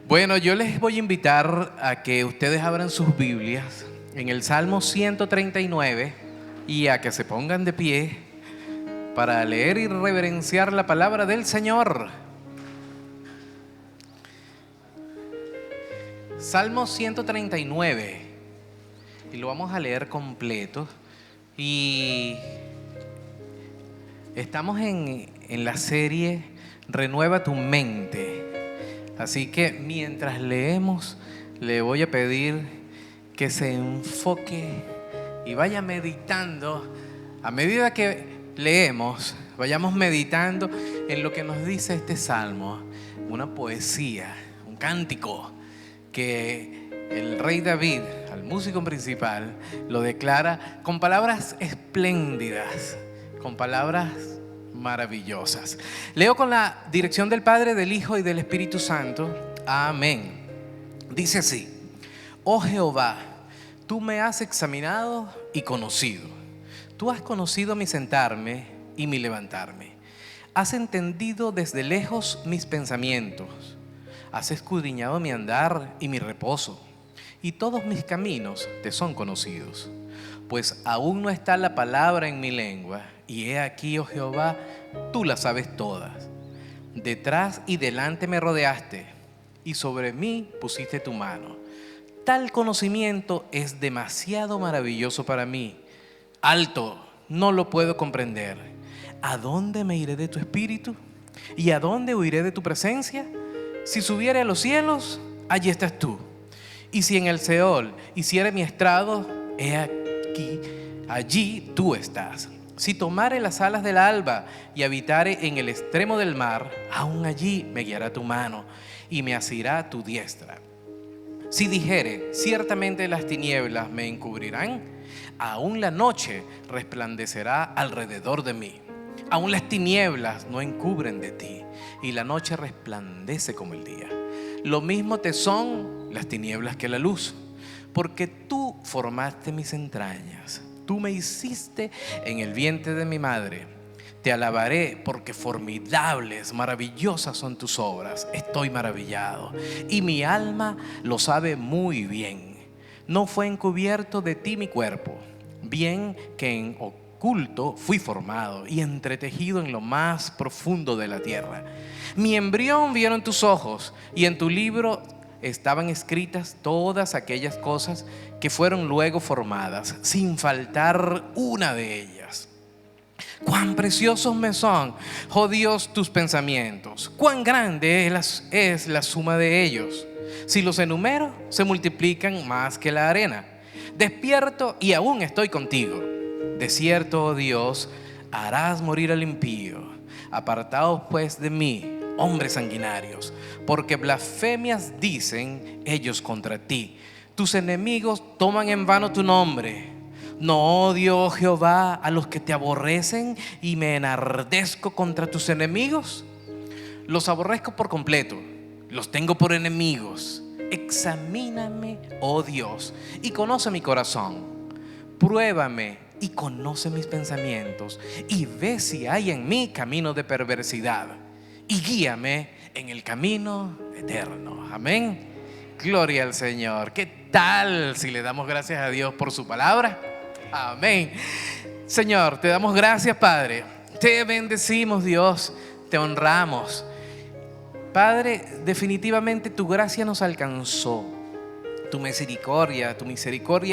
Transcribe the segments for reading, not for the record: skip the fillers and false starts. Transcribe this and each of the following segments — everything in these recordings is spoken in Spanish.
Bueno, yo les voy a invitar a que ustedes abran sus Biblias en el Salmo 139 y a que se pongan de pie para leer y reverenciar la palabra del Señor. Salmo 139, y lo vamos a leer completo. Y estamos en la serie Renueva tu mente. Así que mientras leemos, le voy a pedir que se enfoque y vaya meditando. A medida que leemos, vayamos meditando en lo que nos dice este salmo. Una poesía, un cántico que el rey David, al músico principal, lo declara con palabras espléndidas, con palabras maravillosas. Leo con la dirección del Padre, del Hijo y del Espíritu Santo. Amén. Dice así: Oh Jehová, tú me has examinado y conocido. Tú has conocido mi sentarme y mi levantarme. Has entendido desde lejos mis pensamientos. Has escudriñado mi andar y mi reposo, y todos mis caminos te son conocidos. Pues aún no está la palabra en mi lengua, y he aquí, oh Jehová, tú las sabes todas. Detrás y delante me rodeaste, y sobre mí pusiste tu mano. Tal conocimiento es demasiado maravilloso para mí. Alto, no lo puedo comprender. ¿A dónde me iré de tu espíritu? ¿Y a dónde huiré de tu presencia? Si subiere a los cielos, allí estás tú. Y si en el Seol hiciere mi estrado, he aquí, allí tú estás. Si tomare las alas del alba y habitare en el extremo del mar, aún allí me guiará tu mano y me asirá tu diestra. Si dijere, ciertamente las tinieblas me encubrirán, aún la noche resplandecerá alrededor de mí. Aún las tinieblas no encubren de ti, y la noche resplandece como el día. Lo mismo te son las tinieblas que la luz, porque tú formaste mis entrañas. Tú me hiciste en el vientre de mi madre. Te alabaré porque formidables, maravillosas son tus obras. Estoy maravillado y mi alma lo sabe muy bien. No fue encubierto de ti mi cuerpo, bien que en oculto fui formado y entretejido en lo más profundo de la tierra. Mi embrión vieron tus ojos, y en tu libro estaban escritas todas aquellas cosas que fueron luego formadas, sin faltar una de ellas. Cuán preciosos me son, oh Dios, tus pensamientos. Cuán grande es la suma de ellos. Si los enumero, se multiplican más que la arena. Despierto y aún estoy contigo. De cierto, oh Dios, harás morir al impío. Apartaos pues de mí, hombres sanguinarios, porque blasfemias dicen ellos contra ti. Tus enemigos toman en vano tu nombre. No odio, oh Jehová, a los que te aborrecen, y me enardezco contra tus enemigos. Los aborrezco por completo, los tengo por enemigos. Examíname, oh Dios, y conoce mi corazón. Pruébame y conoce mis pensamientos, y ve si hay en mí camino de perversidad, y guíame en el camino eterno. Amén. Gloria al Señor. ¿Qué tal si le damos gracias a Dios por su palabra? Amén. Señor, te damos gracias, Padre. Te bendecimos, Dios. Te honramos. Padre, definitivamente tu gracia nos alcanzó. Tu misericordia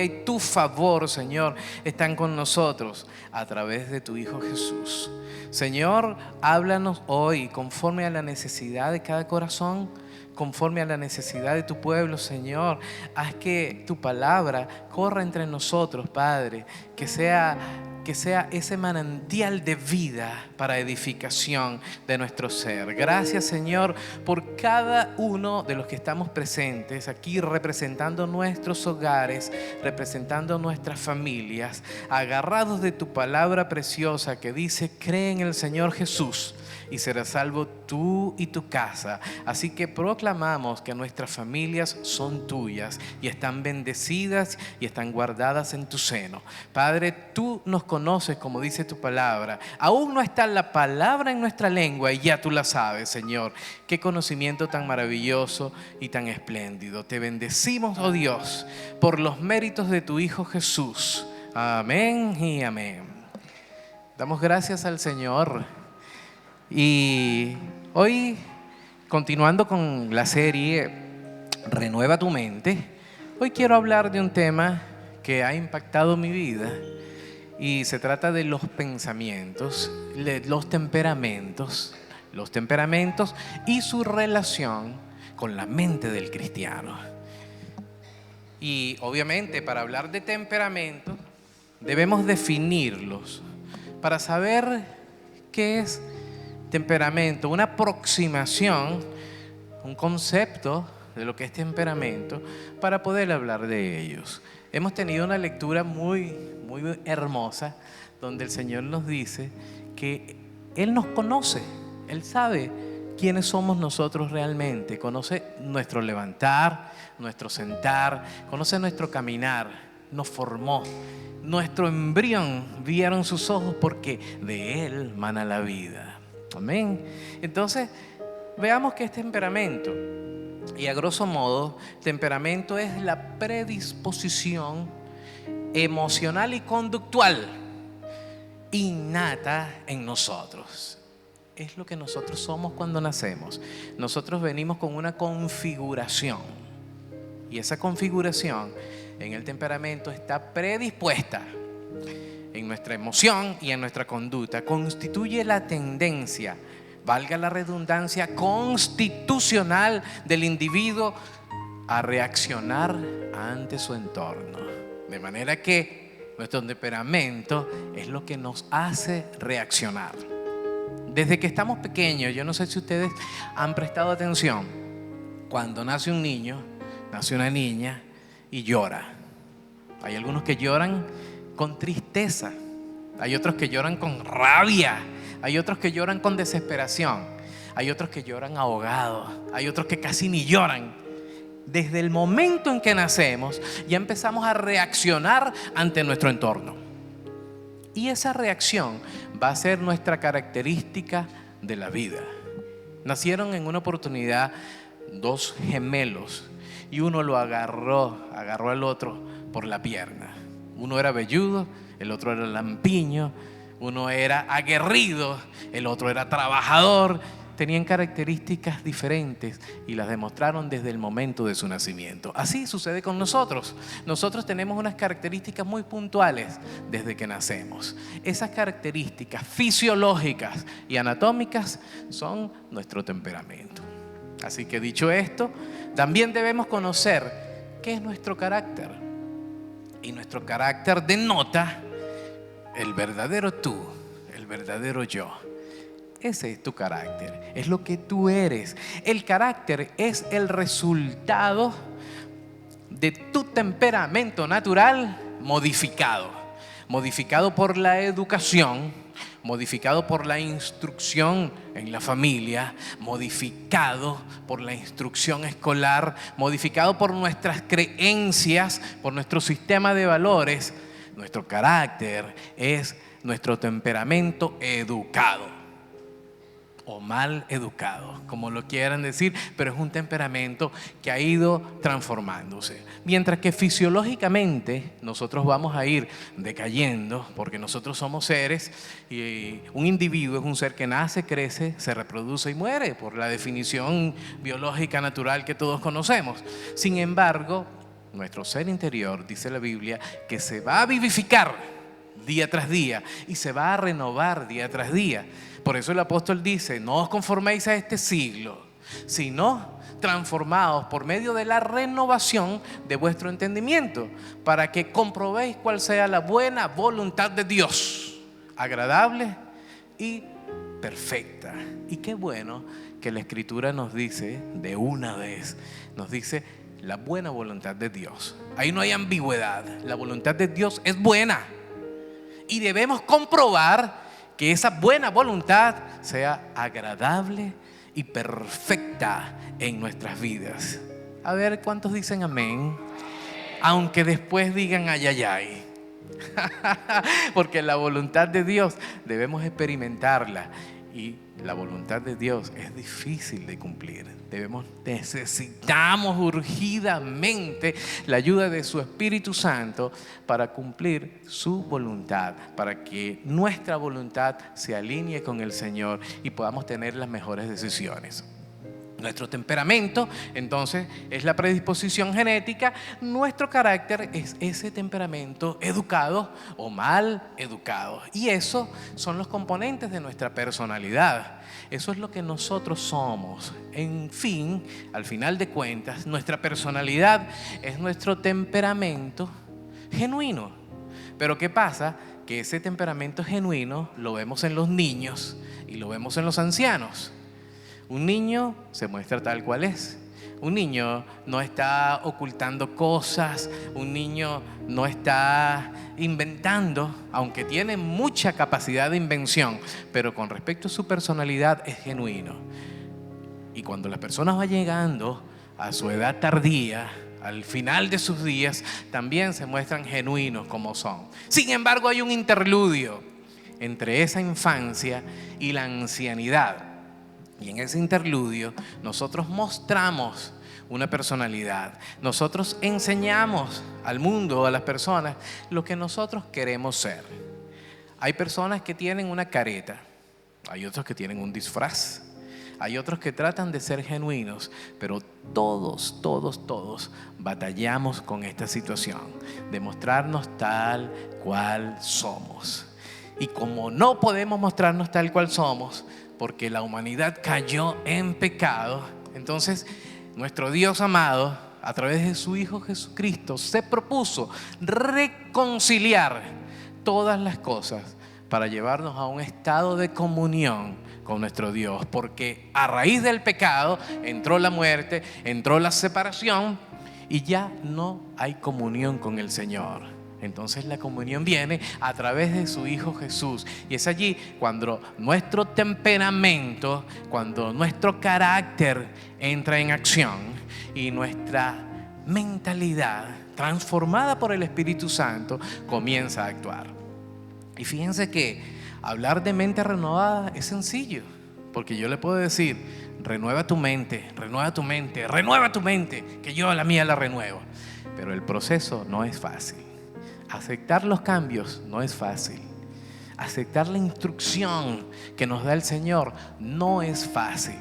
y tu favor, Señor, están con nosotros a través de tu Hijo Jesús. Señor, háblanos hoy conforme a la necesidad de cada corazón, conforme a la necesidad de tu pueblo, Señor. Haz que tu palabra corra entre nosotros, Padre, que sea ese manantial de vida para edificación de nuestro ser. Gracias, Señor, por cada uno de los que estamos presentes aquí, representando nuestros hogares, representando nuestras familias, agarrados de tu palabra preciosa que dice: cree en el Señor Jesús y serás salvo tú y tu casa. Así que proclamamos que nuestras familias son tuyas y están bendecidas y están guardadas en tu seno. Padre, tú nos conoces como dice tu palabra. Aún no está la palabra en nuestra lengua y ya tú la sabes, Señor. Qué conocimiento tan maravilloso y tan espléndido. Te bendecimos, oh Dios, por los méritos de tu Hijo Jesús. Amén y amén. Damos gracias al Señor. Y hoy, continuando con la serie Renueva tu mente, hoy quiero hablar de un tema que ha impactado mi vida y se trata de los pensamientos, los temperamentos y su relación con la mente del cristiano. Y obviamente para hablar de temperamento debemos definirlos para saber qué es temperamento, una aproximación, un concepto de lo que es temperamento para poder hablar de ellos. Hemos tenido una lectura muy hermosa donde el Señor nos dice que Él nos conoce, Él sabe quiénes somos nosotros realmente, conoce nuestro levantar, nuestro sentar, conoce nuestro caminar, nos formó. Nuestro embrión vieron sus ojos porque de Él mana la vida. Amén. Entonces, veamos qué es temperamento. Y a grosso modo, temperamento es la predisposición emocional y conductual innata en nosotros. Es lo que nosotros somos cuando nacemos. Nosotros venimos con una configuración. Y esa configuración en el temperamento está predispuesta en nuestra emoción y en nuestra conducta. Constituye la tendencia, valga la redundancia, constitucional del individuo a reaccionar ante su entorno. De manera que nuestro temperamento es lo que nos hace reaccionar. Desde que estamos pequeños, yo no sé si ustedes han prestado atención, cuando nace un niño, nace una niña y llora. Hay algunos que lloran con tristeza, hay otros que lloran con rabia, hay otros que lloran con desesperación, hay otros que lloran ahogados, hay otros que casi ni lloran. Desde el momento en que nacemos ya empezamos a reaccionar ante nuestro entorno. Y esa reacción va a ser nuestra característica de la vida. Nacieron en una oportunidad dos gemelos y uno lo agarró al otro por la pierna. Uno era velludo, el otro era lampiño, uno era aguerrido, el otro era trabajador. Tenían características diferentes y las demostraron desde el momento de su nacimiento. Así sucede con nosotros. Nosotros tenemos unas características muy puntuales desde que nacemos. Esas características fisiológicas y anatómicas son nuestro temperamento. Así que dicho esto, también debemos conocer qué es nuestro carácter. Y nuestro carácter denota el verdadero tú, el verdadero yo. Ese es tu carácter, es lo que tú eres. El carácter es el resultado de tu temperamento natural modificado por la educación, modificado por la instrucción en la familia, modificado por la instrucción escolar, modificado por nuestras creencias, por nuestro sistema de valores. Nuestro carácter es nuestro temperamento educado o mal educado, como lo quieran decir, pero es un temperamento que ha ido transformándose. Mientras que fisiológicamente nosotros vamos a ir decayendo, porque nosotros somos seres y un individuo es un ser que nace, crece, se reproduce y muere por la definición biológica natural que todos conocemos. Sin embargo, nuestro ser interior, dice la Biblia, que se va a vivificar día tras día y se va a renovar día tras día. Por eso el apóstol dice: no os conforméis a este siglo, sino transformados por medio de la renovación de vuestro entendimiento, para que comprobéis cuál sea la buena voluntad de Dios, agradable y perfecta. Y qué bueno que la Escritura nos dice de una vez, nos dice la buena voluntad de Dios. Ahí no hay ambigüedad, la voluntad de Dios es buena. Y debemos comprobar que esa buena voluntad sea agradable y perfecta en nuestras vidas. A ver, ¿cuántos dicen amén? Aunque después digan ay, ay, ay. Porque la voluntad de Dios debemos experimentarla, y la voluntad de Dios es difícil de cumplir. Necesitamos urgidamente la ayuda de su Espíritu Santo para cumplir su voluntad, para que nuestra voluntad se alinee con el Señor y podamos tener las mejores decisiones. Nuestro temperamento, entonces, es la predisposición genética. Nuestro carácter es ese temperamento educado o mal educado. Y eso son los componentes de nuestra personalidad. Eso es lo que nosotros somos. En fin, al final de cuentas, nuestra personalidad es nuestro temperamento genuino. Pero ¿qué pasa? Que ese temperamento genuino lo vemos en los niños y lo vemos en los ancianos. Un niño se muestra tal cual es. Un niño no está ocultando cosas, un niño no está inventando, aunque tiene mucha capacidad de invención, pero con respecto a su personalidad es genuino. Y cuando la persona va llegando a su edad tardía, al final de sus días, también se muestran genuinos como son. Sin embargo, hay un interludio entre esa infancia y la ancianidad. Y en ese interludio nosotros mostramos una personalidad. Nosotros enseñamos al mundo, a las personas, lo que nosotros queremos ser. Hay personas que tienen una careta, hay otros que tienen un disfraz, hay otros que tratan de ser genuinos, pero todos batallamos con esta situación de mostrarnos tal cual somos. Y como no podemos mostrarnos tal cual somos, porque la humanidad cayó en pecado, entonces nuestro Dios amado, a través de su Hijo Jesucristo, se propuso reconciliar todas las cosas para llevarnos a un estado de comunión con nuestro Dios. Porque a raíz del pecado entró la muerte, entró la separación y ya no hay comunión con el Señor. Entonces la comunión viene a través de su Hijo Jesús. Y es allí cuando nuestro temperamento, cuando nuestro carácter entra en acción y nuestra mentalidad, transformada por el Espíritu Santo, comienza a actuar. Y fíjense que hablar de mente renovada es sencillo, porque yo le puedo decir: renueva tu mente, renueva tu mente, renueva tu mente, que yo la mía la renuevo. Pero el proceso no es fácil. Aceptar los cambios no es fácil. Aceptar la instrucción que nos da el Señor no es fácil.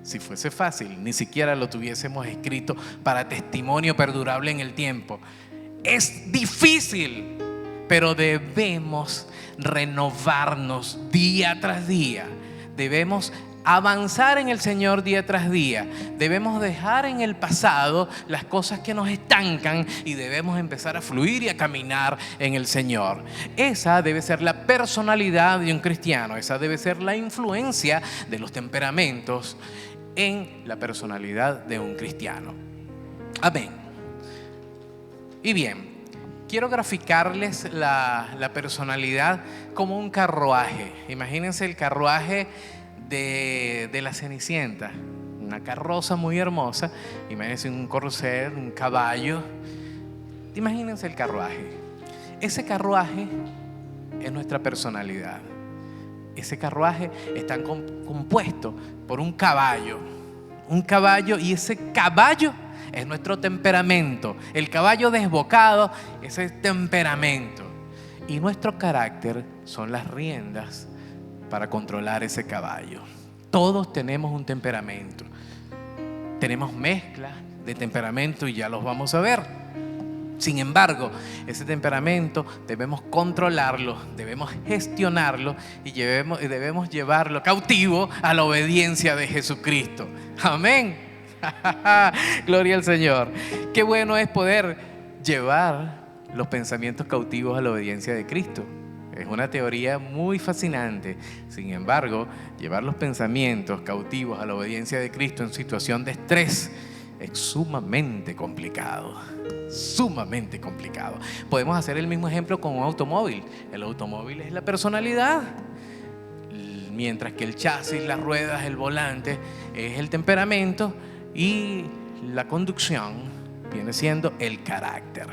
Si fuese fácil, ni siquiera lo tuviésemos escrito para testimonio perdurable en el tiempo. Es difícil, pero debemos renovarnos día tras día. Debemos avanzar en el Señor día tras día. Debemos dejar en el pasado las cosas que nos estancan y debemos empezar a fluir y a caminar en el Señor. Esa debe ser la personalidad de un cristiano. Esa debe ser la influencia de los temperamentos en la personalidad de un cristiano. Amén. Y bien, quiero graficarles la personalidad como un carruaje. Imagínense el carruaje de la Cenicienta, una carroza muy hermosa. Imagínense un corcel, un caballo. Imagínense el carruaje. Ese carruaje es nuestra personalidad. Ese carruaje está compuesto por un caballo, y ese caballo es nuestro temperamento. El caballo desbocado es el temperamento, y nuestro carácter son las riendas para controlar ese caballo. Todos tenemos un temperamento, tenemos mezclas de temperamento y ya los vamos a ver. Sin embargo, ese temperamento debemos controlarlo, debemos gestionarlo y debemos llevarlo cautivo a la obediencia de Jesucristo. Amén. Gloria al Señor. Qué bueno es poder llevar los pensamientos cautivos a la obediencia de Cristo. Es una teoría muy fascinante. Sin embargo, llevar los pensamientos cautivos a la obediencia de Cristo en situación de estrés es sumamente complicado. Sumamente complicado. Podemos hacer el mismo ejemplo con un automóvil. El automóvil es la personalidad. mientras que el chasis, las ruedas, el volante es el temperamento y la conducción viene siendo el carácter.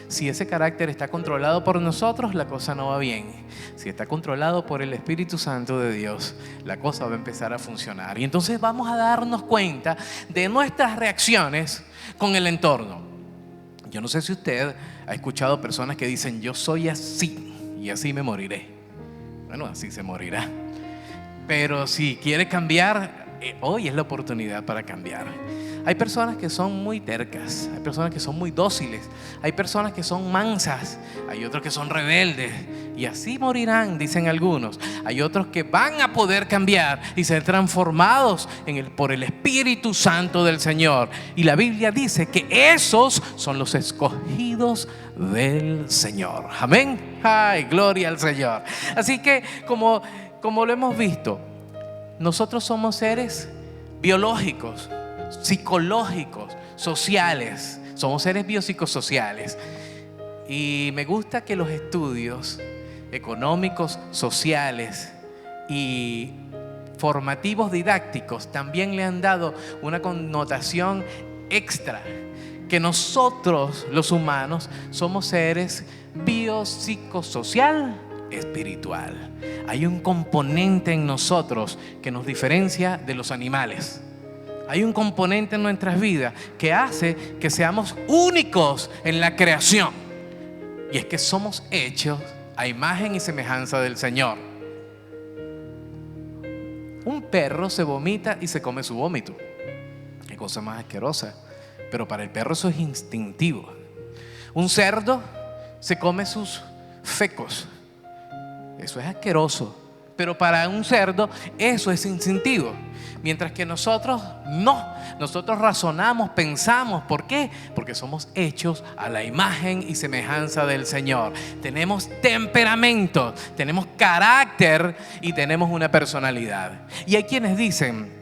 Si ese carácter está controlado por nosotros, la cosa no va bien. Si está controlado por el Espíritu Santo de Dios, la cosa va a empezar a funcionar. Y entonces vamos a darnos cuenta de nuestras reacciones con el entorno. Yo no sé si usted ha escuchado personas que dicen: yo soy así y así me moriré. Bueno, así se morirá. Pero si quiere cambiar, hoy es la oportunidad para cambiar. Hay personas que son muy tercas, hay personas que son muy dóciles, hay personas que son mansas, hay otros que son rebeldes y así morirán, dicen algunos. Hay otros que van a poder cambiar y ser transformados por el Espíritu Santo del Señor. Y la Biblia dice que esos son los escogidos del Señor. Amén. Ay, gloria al Señor. Así que como lo hemos visto, nosotros somos seres biológicos, psicológicos, sociales. Somos seres biopsicosociales. Y me gusta que los estudios económicos, sociales y formativos didácticos también le han dado una connotación extra, que nosotros los humanos somos seres biopsicosocial espiritual. Hay un componente en nosotros que nos diferencia de los animales. Hay un componente en nuestras vidas que hace que seamos únicos en la creación. Y es que somos hechos a imagen y semejanza del Señor. Un perro se vomita y se come su vómito. Qué cosa más asquerosa. Pero para el perro eso es instintivo. Un cerdo se come sus fecos. Eso es asqueroso. Pero para un cerdo eso es instintivo. Mientras que nosotros no. Nosotros razonamos, pensamos. ¿Por qué? Porque somos hechos a la imagen y semejanza del Señor. Tenemos temperamento, tenemos carácter y tenemos una personalidad. Y hay quienes dicen: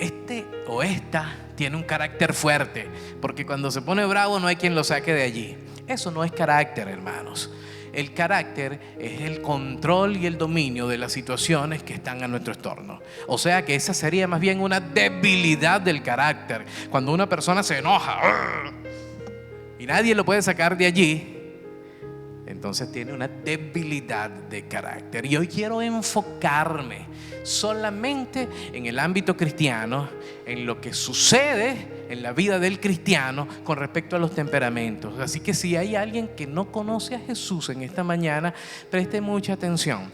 este o esta tiene un carácter fuerte, porque cuando se pone bravo no hay quien lo saque de allí. Eso no es carácter, hermanos. El carácter es el control y el dominio de las situaciones que están a nuestro entorno. O sea que esa sería más bien una debilidad del carácter. Cuando una persona se enoja y nadie lo puede sacar de allí, entonces tiene una debilidad de carácter. Y hoy quiero enfocarme solamente en el ámbito cristiano, en lo que sucede en la vida del cristiano con respecto a los temperamentos. Así que si hay alguien que no conoce a Jesús en esta mañana, preste mucha atención,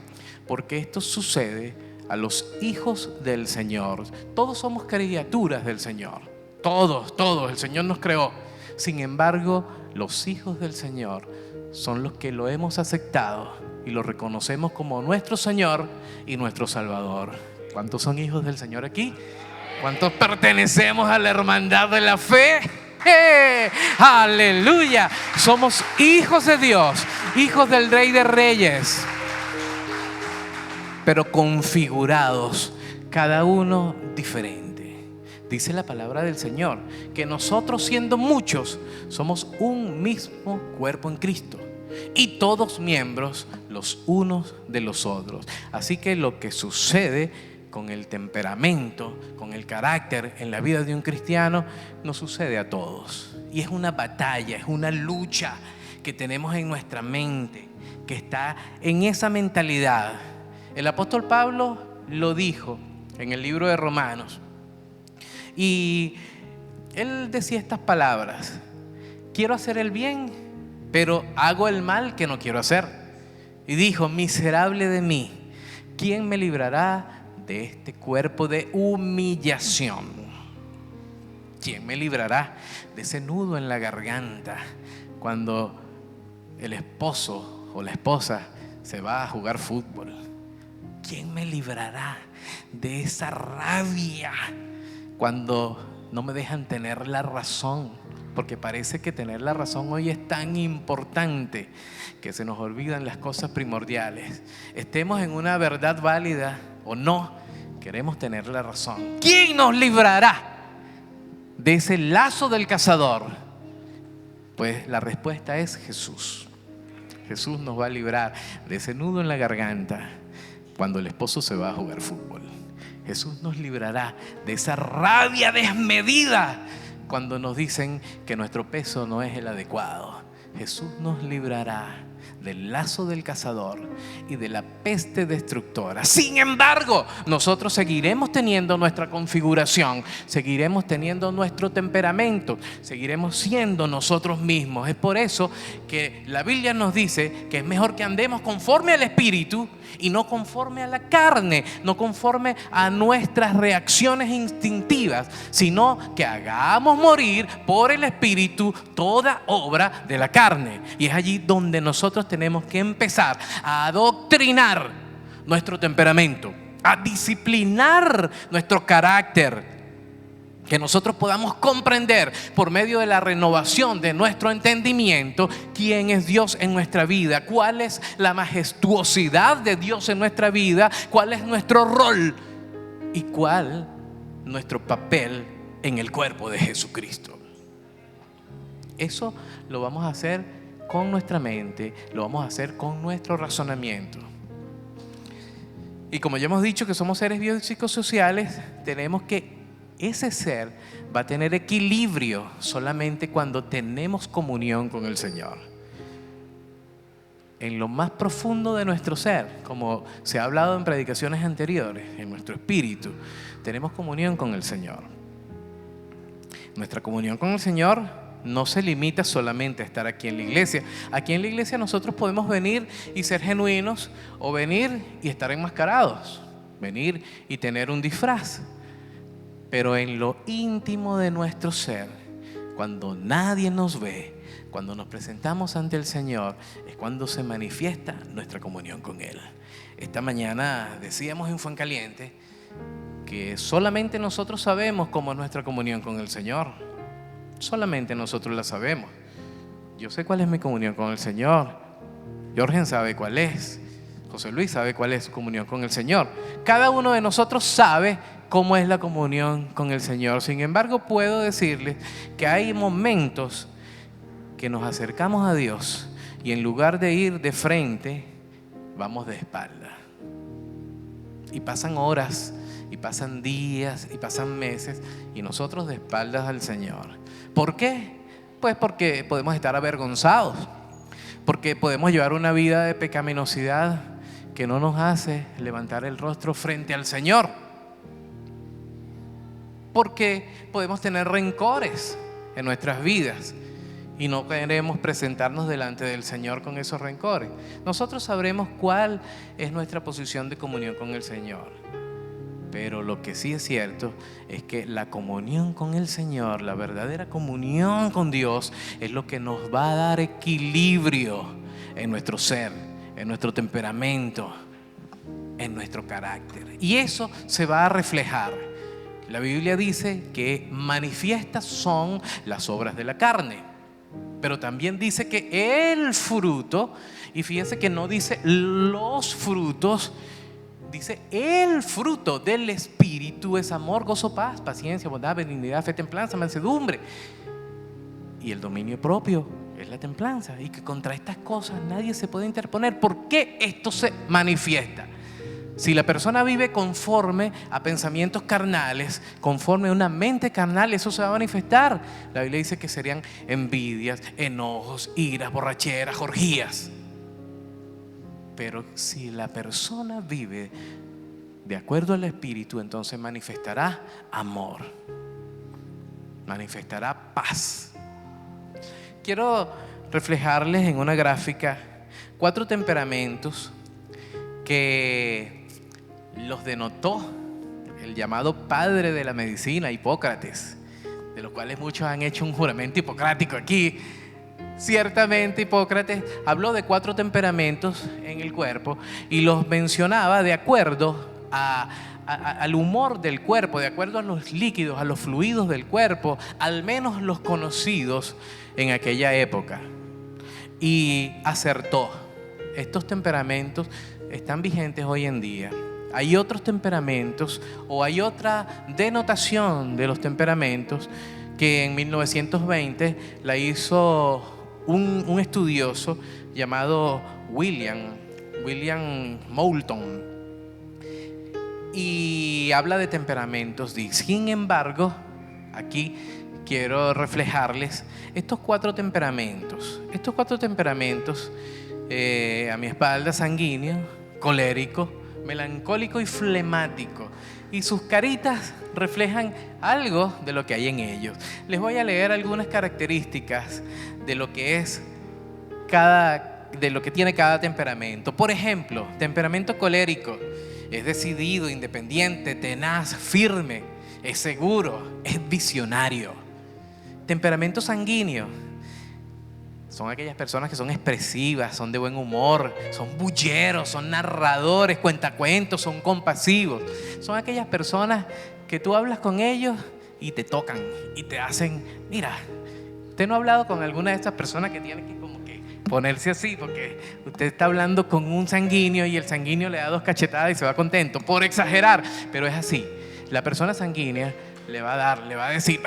porque esto sucede a los hijos del Señor. Todos somos criaturas del Señor. Todos, el Señor nos creó. Sin embargo, los hijos del Señor son los que lo hemos aceptado y lo reconocemos como nuestro Señor y nuestro Salvador. ¿Cuántos son hijos del Señor aquí? ¿Cuántos pertenecemos a la hermandad de la fe? ¡Aleluya! Somos hijos de Dios, hijos del Rey de Reyes, pero configurados, cada uno diferente. Dice la palabra del Señor que nosotros, siendo muchos, somos un mismo cuerpo en Cristo y todos miembros los unos de los otros. Así que lo que sucede con el temperamento, con el carácter en la vida de un cristiano, nos sucede a todos. Y es una batalla, es una lucha que tenemos en nuestra mente, que está en esa mentalidad. El apóstol Pablo lo dijo en el libro de Romanos. Y él decía estas palabras: quiero hacer el bien, pero hago el mal que no quiero hacer. Y dijo: miserable de mí, ¿quién me librará de este cuerpo de humillación? ¿Quién me librará de ese nudo en la garganta cuando el esposo o la esposa se va a jugar fútbol? ¿Quién me librará de esa rabia cuando no me dejan tener la razón? Porque parece que tener la razón hoy es tan importante que se nos olvidan las cosas primordiales. Estemos en una verdad válida o no, queremos tener la razón. ¿Quién nos librará de ese lazo del cazador? Pues la respuesta es Jesús. Jesús nos va a librar de ese nudo en la garganta. cuando el esposo se va a jugar fútbol. Jesús nos librará de esa rabia desmedida cuando nos dicen que nuestro peso no es el adecuado. Jesús nos librará del lazo del cazador y de la peste destructora. Sin embargo, nosotros seguiremos teniendo nuestra configuración, seguiremos teniendo nuestro temperamento, seguiremos siendo nosotros mismos. Es por eso que la Biblia nos dice que es mejor que andemos conforme al Espíritu y no conforme a la carne, no conforme a nuestras reacciones instintivas, sino que hagamos morir por el Espíritu toda obra de la carne. Y es allí donde nosotros tenemos que empezar a adoctrinar nuestro temperamento, a disciplinar nuestro carácter, que nosotros podamos comprender por medio de la renovación de nuestro entendimiento quién es Dios en nuestra vida, cuál es la majestuosidad de Dios en nuestra vida, cuál es nuestro rol y cuál nuestro papel en el cuerpo de Jesucristo. Eso lo vamos a hacer con nuestra mente, lo vamos a hacer con nuestro razonamiento. Y como ya hemos dicho que somos seres biopsicosociales, tenemos que ese ser va a tener equilibrio solamente cuando tenemos comunión con el Señor. En lo más profundo de nuestro ser, como se ha hablado en predicaciones anteriores, en nuestro espíritu, tenemos comunión con el Señor. Nuestra comunión con el Señor no se limita solamente a estar aquí en la iglesia. Aquí en la iglesia nosotros podemos venir y ser genuinos, o venir y estar enmascarados, venir y tener un disfraz. Pero en lo íntimo de nuestro ser, cuando nadie nos ve, cuando nos presentamos ante el Señor, es cuando se manifiesta nuestra comunión con Él. Esta mañana decíamos en Fuencaliente que solamente nosotros sabemos cómo es nuestra comunión con el Señor. Solamente nosotros la sabemos. Yo sé cuál es mi comunión con el Señor. Jorgen sabe cuál es. José Luis sabe cuál es su comunión con el Señor. Cada uno de nosotros sabe cómo es la comunión con el Señor. Sin embargo, puedo decirles que hay momentos que nos acercamos a Dios y en lugar de ir de frente, vamos de espalda. Y pasan horas, y pasan días, y pasan meses, y nosotros de espaldas al Señor. ¿Por qué? Pues porque podemos estar avergonzados, porque podemos llevar una vida de pecaminosidad que no nos hace levantar el rostro frente al Señor, porque podemos tener rencores en nuestras vidas y no queremos presentarnos delante del Señor con esos rencores. Nosotros sabremos cuál es nuestra posición de comunión con el Señor. Pero lo que sí es cierto es que la comunión con el Señor, la verdadera comunión con Dios, es lo que nos va a dar equilibrio en nuestro ser, en nuestro temperamento, en nuestro carácter. Y eso se va a reflejar. La Biblia dice que manifiestas son las obras de la carne, pero también dice que el fruto, y fíjense que no dice los frutos, dice el fruto del Espíritu es amor, gozo, paz, paciencia, bondad, benignidad, fe, templanza, mansedumbre. Y el dominio propio es la templanza. Y que contra estas cosas nadie se puede interponer. ¿Por qué esto se manifiesta? Si la persona vive conforme a pensamientos carnales, conforme a una mente carnal, eso se va a manifestar. La Biblia dice que serían envidias, enojos, iras, borracheras, orgías. Pero si la persona vive de acuerdo al Espíritu, entonces manifestará amor, manifestará paz. Quiero reflejarles en una gráfica 4 temperamentos que los denotó el llamado padre de la medicina, Hipócrates, de los cuales muchos han hecho un juramento hipocrático aquí. Ciertamente Hipócrates habló de 4 temperamentos en el cuerpo y los mencionaba de acuerdo al humor del cuerpo, de acuerdo a los líquidos, a los fluidos del cuerpo, al menos los conocidos en aquella época. Y acertó. Estos temperamentos están vigentes hoy en día. Hay otros temperamentos o hay otra denotación de los temperamentos que en 1920 la hizo un estudioso llamado William Moulton. y habla de temperamentos. Sin embargo, aquí quiero reflejarles estos cuatro temperamentos. Estos cuatro temperamentos a mi espalda: sanguíneo, colérico, melancólico y flemático. Y sus caritas reflejan algo de lo que hay en ellos. Les voy a leer algunas características de lo que es de lo que tiene cada temperamento. Por ejemplo, temperamento colérico: es decidido, independiente, tenaz, firme, es seguro, es visionario. Temperamento sanguíneo: son aquellas personas que son expresivas, son de buen humor, son bulleros, son narradores, cuentacuentos, son compasivos. Son aquellas personas que tú hablas con ellos y te tocan y te hacen, mira, usted no ha hablado con alguna de estas personas que tiene que como que ponerse así, porque usted está hablando con un sanguíneo y el sanguíneo le da 2 cachetadas y se va contento, por exagerar, pero es así. La persona sanguínea le va a decir,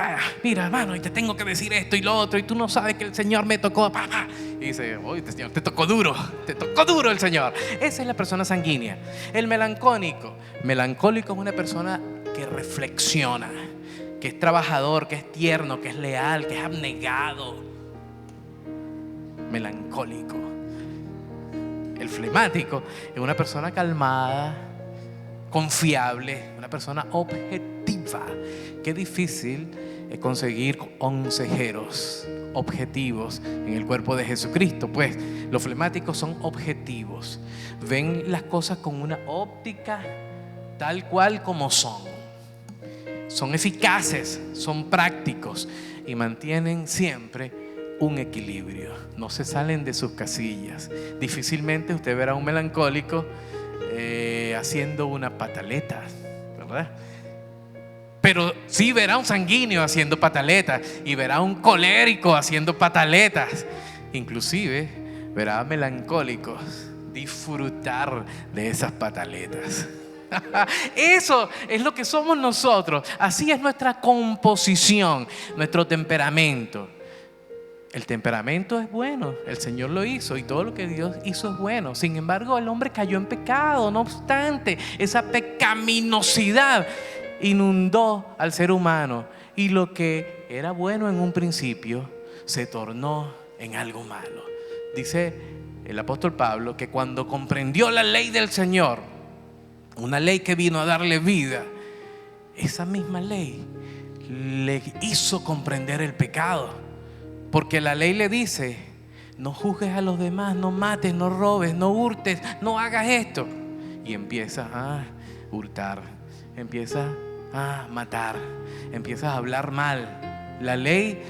mira hermano, y te tengo que decir esto y lo otro, y tú no sabes que el Señor me tocó, papá. Y dice, oye, Señor, te tocó duro el Señor. Esa es la persona sanguínea. El melancólico es una persona que reflexiona, que es trabajador, que es tierno, que es leal, que es abnegado. Melancólico. El flemático es una persona calmada, confiable, una persona objetiva. Qué difícil es conseguir consejeros objetivos en el cuerpo de Jesucristo. Pues los flemáticos son objetivos, ven las cosas con una óptica tal cual como son eficaces, son prácticos y mantienen siempre un equilibrio, no se salen de sus casillas. Difícilmente usted verá a un melancólico haciendo una pataleta, ¿verdad? Pero sí verá un sanguíneo haciendo pataletas y verá un colérico haciendo pataletas. Inclusive verá a melancólicos disfrutar de esas pataletas. Eso es lo que somos nosotros. Así es nuestra composición, nuestro temperamento. El temperamento es bueno, el Señor lo hizo y todo lo que Dios hizo es bueno. Sin embargo, el hombre cayó en pecado. No obstante, esa pecaminosidad inundó al ser humano y lo que era bueno en un principio se tornó en algo malo. Dice el apóstol Pablo que cuando comprendió la ley del Señor, una ley que vino a darle vida, esa misma ley le hizo comprender el pecado, porque la ley le dice: no juzgues a los demás, no mates, no robes, no hurtes, no hagas esto. Y empiezas a hurtar, empiezas a matar, empiezas a hablar mal. La ley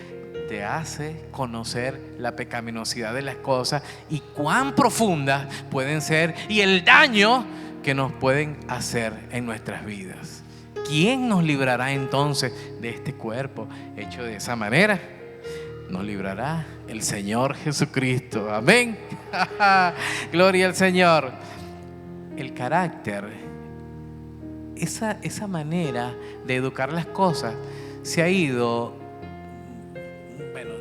te hace conocer la pecaminosidad de las cosas y cuán profundas pueden ser y el daño que nos pueden hacer en nuestras vidas. ¿Quién nos librará entonces de este cuerpo hecho de esa manera? Nos librará el Señor Jesucristo. Amén. Gloria al Señor. El carácter, esa manera de educar las cosas se ha ido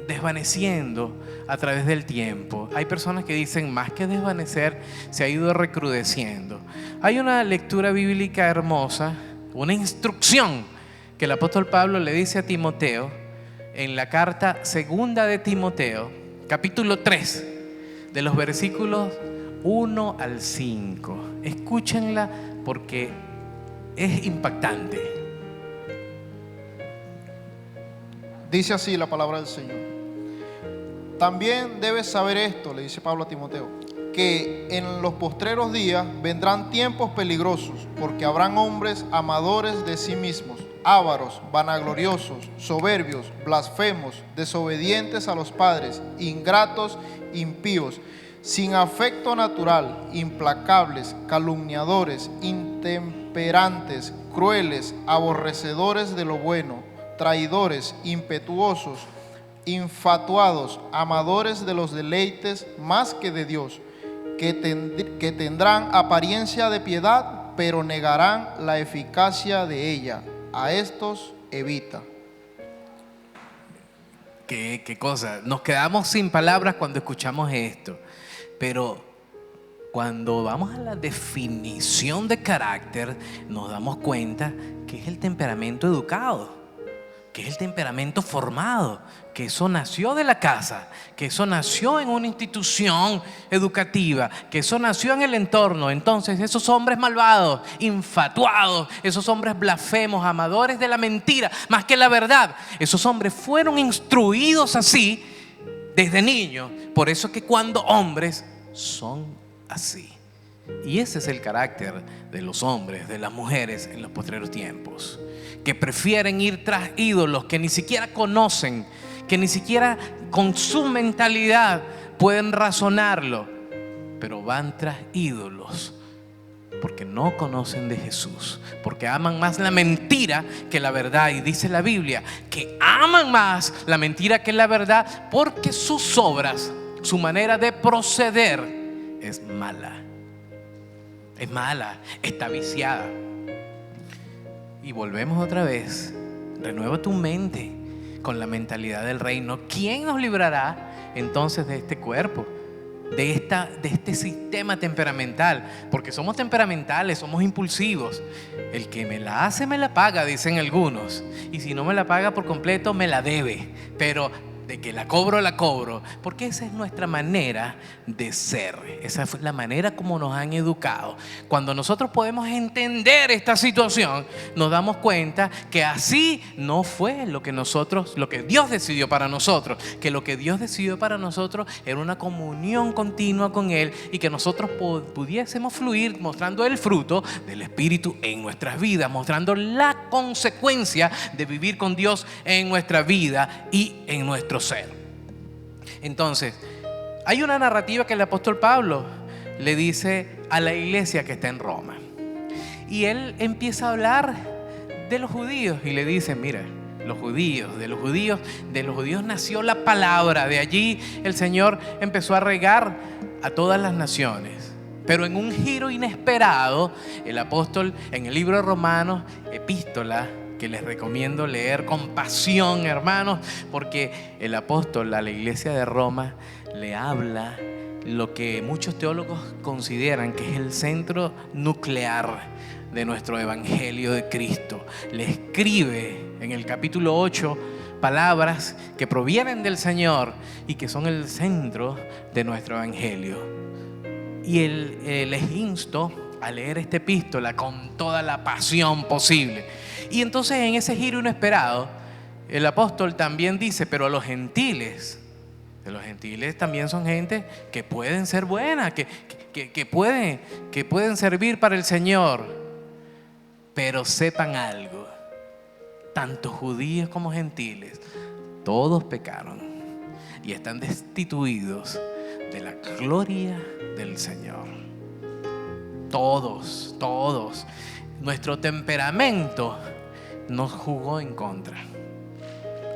desvaneciendo a través del tiempo. Hay personas que dicen más que desvanecer, se ha ido recrudeciendo. Hay una lectura bíblica hermosa, una instrucción que el apóstol Pablo le dice a Timoteo en la carta segunda de Timoteo, capítulo 3, de los versículos 1 al 5. Escúchenla porque es impactante. Dice así la palabra del Señor. También debes saber esto, le dice Pablo a Timoteo, que en los postreros días vendrán tiempos peligrosos, porque habrán hombres amadores de sí mismos, ávaros, vanagloriosos, soberbios, blasfemos, desobedientes a los padres, ingratos, impíos, sin afecto natural, implacables, calumniadores, intemperantes, crueles, aborrecedores de lo bueno, traidores, impetuosos, infatuados, amadores de los deleites más que de Dios, que tendrán apariencia de piedad, pero negarán la eficacia de ella. A estos evita. ¿Qué cosa? Nos quedamos sin palabras cuando escuchamos esto. Pero cuando vamos a la definición de carácter, nos damos cuenta que es el temperamento educado, que es el temperamento formado, que eso nació de la casa, que eso nació en una institución educativa, que eso nació en el entorno. Entonces esos hombres malvados, infatuados, esos hombres blasfemos, amadores de la mentira más que la verdad, esos hombres fueron instruidos así desde niños. Por eso que cuando hombres son así. Y ese es el carácter de los hombres, de las mujeres en los postreros tiempos, que prefieren ir tras ídolos que ni siquiera conocen, que ni siquiera con su mentalidad pueden razonarlo, pero van tras ídolos porque no conocen de Jesús, porque aman más la mentira que la verdad. Y dice la Biblia que aman más la mentira que la verdad porque sus obras, su manera de proceder es mala. Es mala, está viciada. Y volvemos otra vez. Renueva tu mente con la mentalidad del reino. ¿Quién nos librará entonces de este cuerpo? De este sistema temperamental. Porque somos temperamentales, somos impulsivos. El que me la hace me la paga, dicen algunos. Y si no me la paga por completo, me la debe. Pero de que la cobro, porque esa es nuestra manera de ser. Esa fue la manera como nos han educado. Cuando nosotros podemos entender esta situación, nos damos cuenta que así no fue lo que Dios decidió para nosotros. Que lo que Dios decidió para nosotros era una comunión continua con Él y que nosotros pudiésemos fluir mostrando el fruto del Espíritu en nuestras vidas, mostrando la consecuencia de vivir con Dios en nuestra vida y en nuestro ser. Entonces, hay una narrativa que el apóstol Pablo le dice a la iglesia que está en Roma. Y él empieza a hablar de los judíos y le dice: mira, de los judíos nació la palabra. De allí el Señor empezó a regar a todas las naciones. Pero en un giro inesperado, el apóstol en el libro de Romanos, epístola que les recomiendo leer con pasión, hermanos, porque el apóstol a la iglesia de Roma le habla lo que muchos teólogos consideran que es el centro nuclear de nuestro evangelio de Cristo. Le escribe en el capítulo 8 palabras que provienen del Señor y que son el centro de nuestro evangelio. Y les insto a leer esta epístola con toda la pasión posible. Y entonces en ese giro inesperado, el apóstol también dice: pero los gentiles también son gente que pueden ser buenas, que pueden servir para el Señor. Pero sepan algo, tanto judíos como gentiles, todos pecaron y están destituidos de la gloria del Señor. Todos. Nuestro temperamento nos jugó en contra.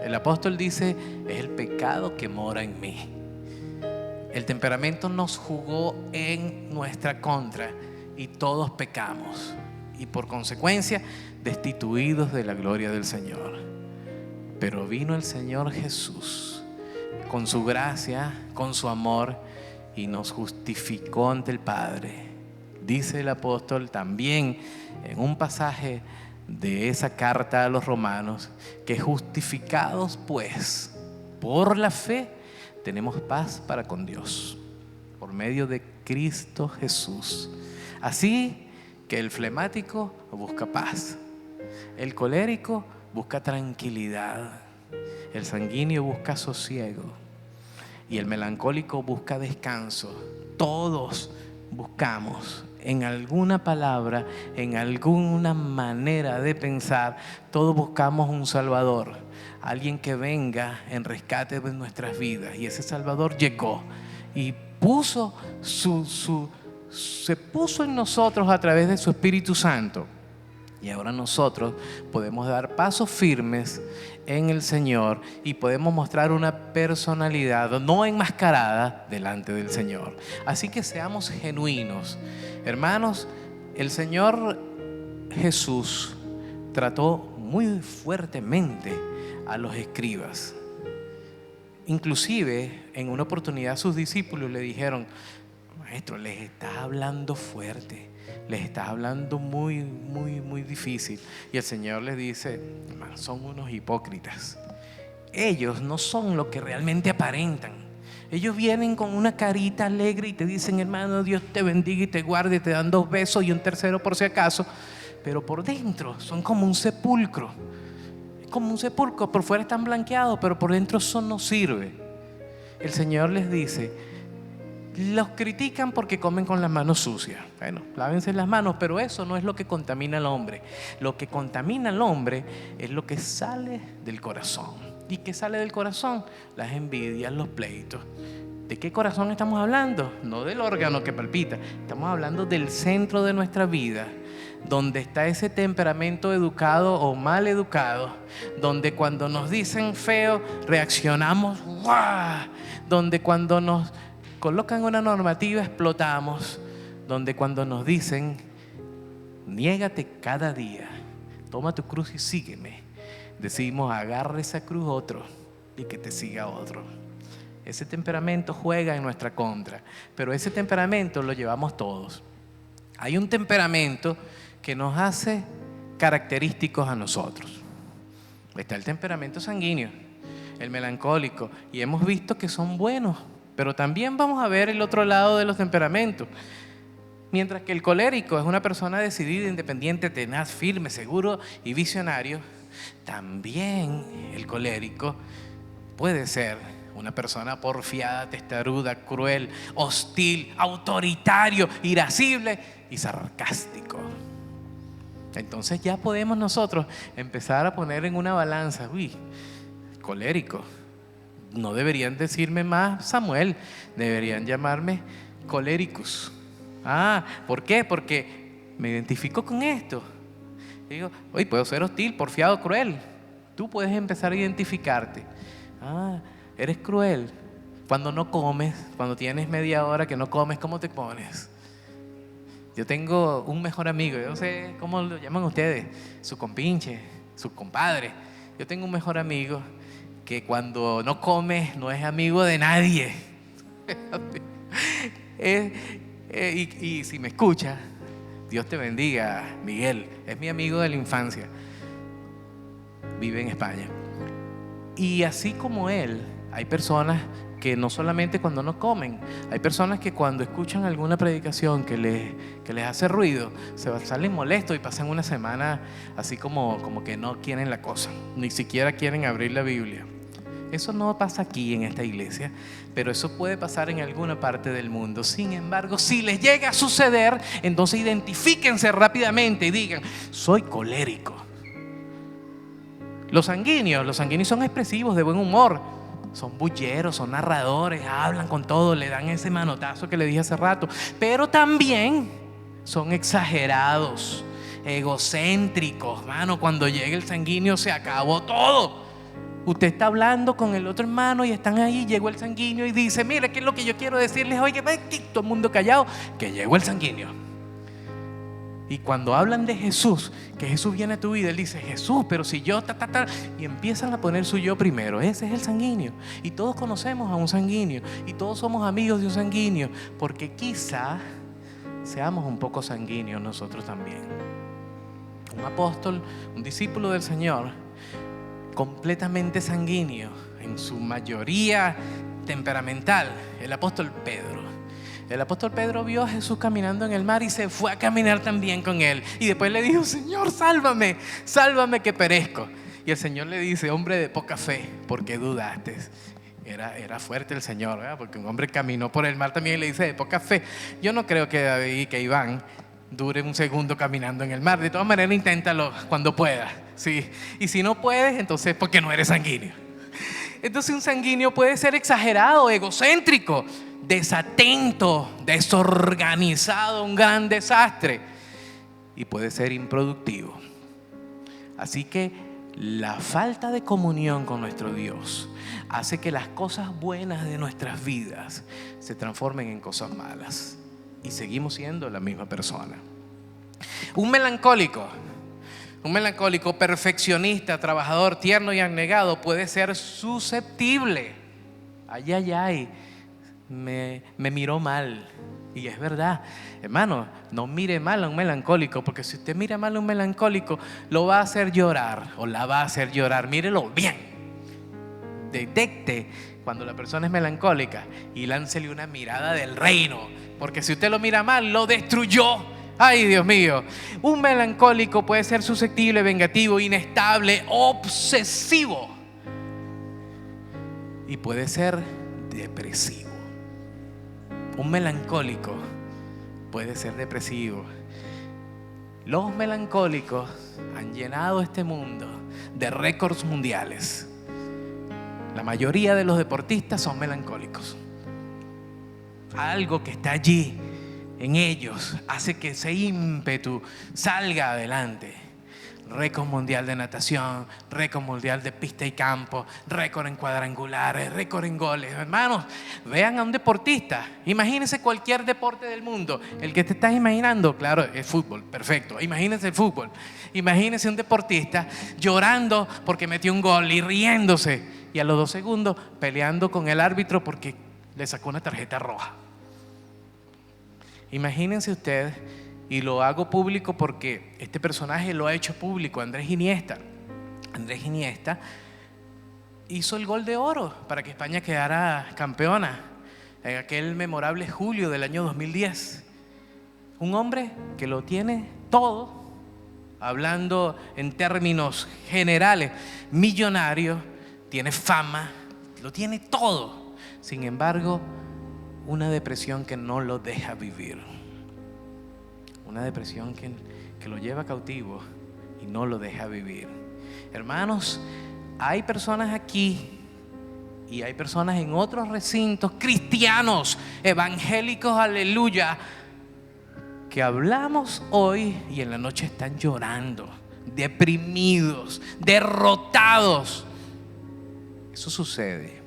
El apóstol dice: es el pecado que mora en mí. El temperamento nos jugó en nuestra contra y todos pecamos y por consecuencia destituidos de la gloria del Señor. Pero vino el Señor Jesús con su gracia, con su amor, y nos justificó ante el Padre. Dice el apóstol también en un pasaje de esa carta a los romanos que justificados pues por la fe tenemos paz para con Dios por medio de Cristo Jesús. Así que el flemático busca paz, el colérico busca tranquilidad, el sanguíneo busca sosiego y el melancólico busca descanso. Todos buscamos en alguna palabra, en alguna manera de pensar, todos buscamos un Salvador, alguien que venga en rescate de nuestras vidas. Y ese Salvador llegó y se puso en nosotros a través de su Espíritu Santo. Y ahora nosotros podemos dar pasos firmes en el Señor y podemos mostrar una personalidad no enmascarada delante del Señor. Así que seamos genuinos. Hermanos, el Señor Jesús trató muy fuertemente a los escribas. Inclusive, en una oportunidad sus discípulos le dijeron: Maestro, les está hablando fuerte, les está hablando muy, muy, muy difícil. Y el Señor les dice: hermano, son unos hipócritas. Ellos no son lo que realmente aparentan. Ellos vienen con una carita alegre y te dicen: hermano, Dios te bendiga y te guarde, y te dan 2 besos y un tercero por si acaso. Pero por dentro son como un sepulcro. Es como un sepulcro, por fuera están blanqueados, pero por dentro eso no sirve. El Señor les dice: los critican porque comen con las manos sucias. Bueno, lávense las manos, pero eso no es lo que contamina al hombre. Lo que contamina al hombre es lo que sale del corazón. ¿Y qué sale del corazón? Las envidias, los pleitos. ¿De qué corazón estamos hablando? No del órgano que palpita. Estamos hablando del centro de nuestra vida, donde está ese temperamento educado o mal educado, donde cuando nos dicen feo reaccionamos, ¡guau!, donde cuando nos colocan una normativa explotamos, donde cuando nos dicen niégate cada día, toma tu cruz y sígueme, decimos agarra esa cruz otro y que te siga otro. Ese temperamento juega en nuestra contra, pero ese temperamento lo llevamos todos. Hay un temperamento que nos hace característicos a nosotros. Está el temperamento sanguíneo, el melancólico, y hemos visto que son buenos, pero también vamos a ver el otro lado de los temperamentos. Mientras que el colérico es una persona decidida, independiente, tenaz, firme, seguro y visionario, también el colérico puede ser una persona porfiada, testaruda, cruel, hostil, autoritario, irascible y sarcástico. Entonces ya podemos nosotros empezar a poner en una balanza: uy, colérico. No deberían decirme más Samuel, deberían llamarme Coléricus. ¿Por qué? Porque me identifico con esto. Digo, oye, puedo ser hostil, porfiado, cruel. Tú puedes empezar a identificarte. Eres cruel. Cuando no comes, cuando tienes media hora que no comes, ¿cómo te pones? Yo tengo un mejor amigo, yo no sé cómo lo llaman ustedes, su compinche, su compadre. Yo tengo un mejor amigo que cuando no come no es amigo de nadie. Y si me escucha, Dios te bendiga, Miguel. Es mi amigo de la infancia. Vive en España. Y así como él, hay personas que no solamente cuando no comen, hay personas que cuando escuchan alguna predicación que les hace ruido, salen molestos y pasan una semana así como que no quieren la cosa, ni siquiera quieren abrir la Biblia. Eso no pasa aquí en esta iglesia, pero eso puede pasar en alguna parte del mundo. Sin embargo, si les llega a suceder, entonces identifíquense rápidamente y digan: soy colérico. Los sanguíneos son expresivos, de buen humor, son bulleros, son narradores, hablan con todo, le dan ese manotazo que le dije hace rato, pero también son exagerados, egocéntricos. Mano, cuando llega el sanguíneo se acabó todo. Usted está hablando con el otro hermano y están ahí, llegó el sanguíneo y dice: mire, ¿qué es lo que yo quiero decirles? Oye, todo el mundo callado, que llegó el sanguíneo. Y cuando hablan de Jesús, que Jesús viene a tu vida, él dice: Jesús, pero si yo, y empiezan a poner su yo primero. Ese es el sanguíneo. Y todos conocemos a un sanguíneo, y todos somos amigos de un sanguíneo, porque quizá seamos un poco sanguíneos nosotros también. Un apóstol, un discípulo del Señor, completamente sanguíneo, en su mayoría temperamental, el apóstol Pedro. El apóstol Pedro vio a Jesús caminando en el mar y se fue a caminar también con él. Y después le dijo: Señor, sálvame, sálvame que perezco. Y el Señor le dice: hombre de poca fe, ¿por qué dudaste? Era fuerte el Señor, ¿verdad? Porque un hombre caminó por el mar también y le dice: de poca fe. Yo no creo que David y que Iván dure un segundo caminando en el mar. De todas maneras, inténtalo cuando puedas, ¿sí? Y si no puedes, entonces porque no eres sanguíneo. Entonces un sanguíneo puede ser exagerado, egocéntrico, desatento, desorganizado, un gran desastre, y puede ser improductivo. Así que la falta de comunión con nuestro Dios hace que las cosas buenas de nuestras vidas se transformen en cosas malas y seguimos siendo la misma persona. Un melancólico perfeccionista, trabajador, tierno y abnegado puede ser susceptible. Ay, me miró mal, Y es verdad, hermano, no mire mal a un melancólico, porque si usted mira mal a un melancólico, lo va a hacer llorar o la va a hacer llorar. Mírelo bien. Detecte cuando la persona es melancólica y láncele una mirada del reino, porque si usted lo mira mal, lo destruyó. Ay, Dios mío. Un melancólico puede ser susceptible, vengativo, inestable, obsesivo, y puede ser depresivo. Un melancólico puede ser depresivo. Los melancólicos han llenado este mundo de récords mundiales. La mayoría de los deportistas son melancólicos. Algo que está allí en ellos hace que ese ímpetu salga adelante. Récord mundial de natación, récord mundial de pista y campo, récord en cuadrangulares, récord en goles. Hermanos, vean a un deportista. Imagínense cualquier deporte del mundo. El que te estás imaginando, claro, es fútbol, perfecto. Imagínense el fútbol. Imagínense un deportista llorando porque metió un gol y riéndose, y a los 2 segundos peleando con el árbitro porque le sacó una tarjeta roja. Imagínense ustedes. Y lo hago público porque este personaje lo ha hecho público, Andrés Iniesta. Andrés Iniesta hizo el gol de oro para que España quedara campeona en aquel memorable julio del año 2010. Un hombre que lo tiene todo, hablando en términos generales, millonario, tiene fama, lo tiene todo. Sin embargo, una depresión que no lo deja vivir. Una depresión que lo lleva cautivo y no lo deja vivir. Hermanos, hay personas aquí y hay personas en otros recintos cristianos, evangélicos, aleluya, que hablamos hoy y en la noche están llorando, deprimidos, derrotados. Eso sucede.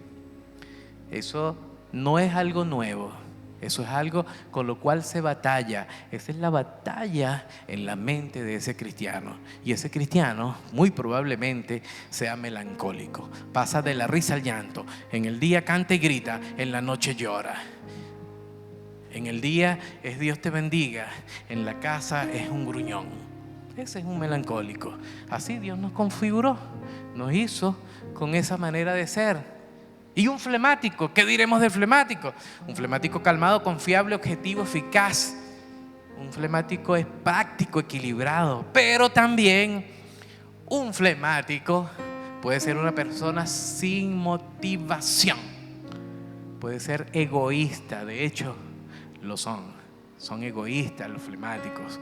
Eso no es algo nuevo. Eso es algo con lo cual se batalla. Esa es la batalla en la mente de ese cristiano. Y ese cristiano muy probablemente sea melancólico. Pasa de la risa al llanto. En el día canta y grita, en la noche llora. En el día es Dios te bendiga, en la casa es un gruñón. Ese es un melancólico. Así Dios nos configuró, nos hizo con esa manera de ser. Y un flemático, ¿qué diremos del flemático? Un flemático calmado, confiable, objetivo, eficaz. Un flemático es práctico, equilibrado. Pero también un flemático puede ser una persona sin motivación. Puede ser egoísta, de hecho lo son. Son egoístas los flemáticos.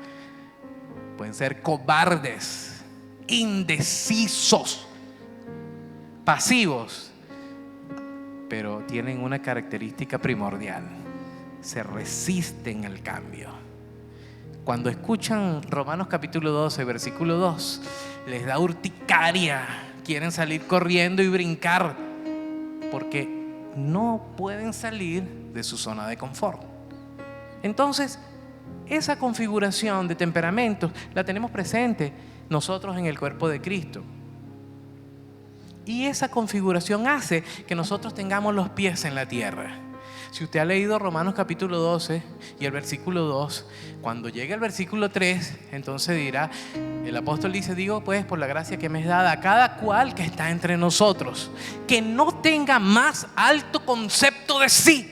Pueden ser cobardes, indecisos, pasivos. Pero tienen una característica primordial: se resisten al cambio. Cuando escuchan Romanos capítulo 12, versículo 2, les da urticaria, quieren salir corriendo y brincar, porque no pueden salir de su zona de confort. Entonces, esa configuración de temperamentos la tenemos presente nosotros en el cuerpo de Cristo. Y esa configuración hace que nosotros tengamos los pies en la tierra. Si usted ha leído Romanos capítulo 12 y el versículo 2, cuando llegue el versículo 3, entonces dirá, el apóstol dice, digo pues por la gracia que me es dada a cada cual que está entre nosotros, que no tenga más alto concepto de sí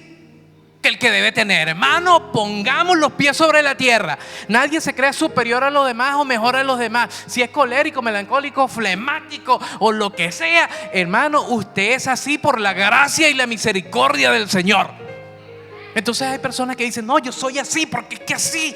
que el que debe tener. Hermano, pongamos los pies sobre la tierra. Nadie se cree superior a los demás o mejor a los demás. Si es colérico, melancólico, flemático o lo que sea, hermano, usted es así por la gracia y la misericordia del Señor. Entonces hay personas que dicen, no, yo soy así porque es que así.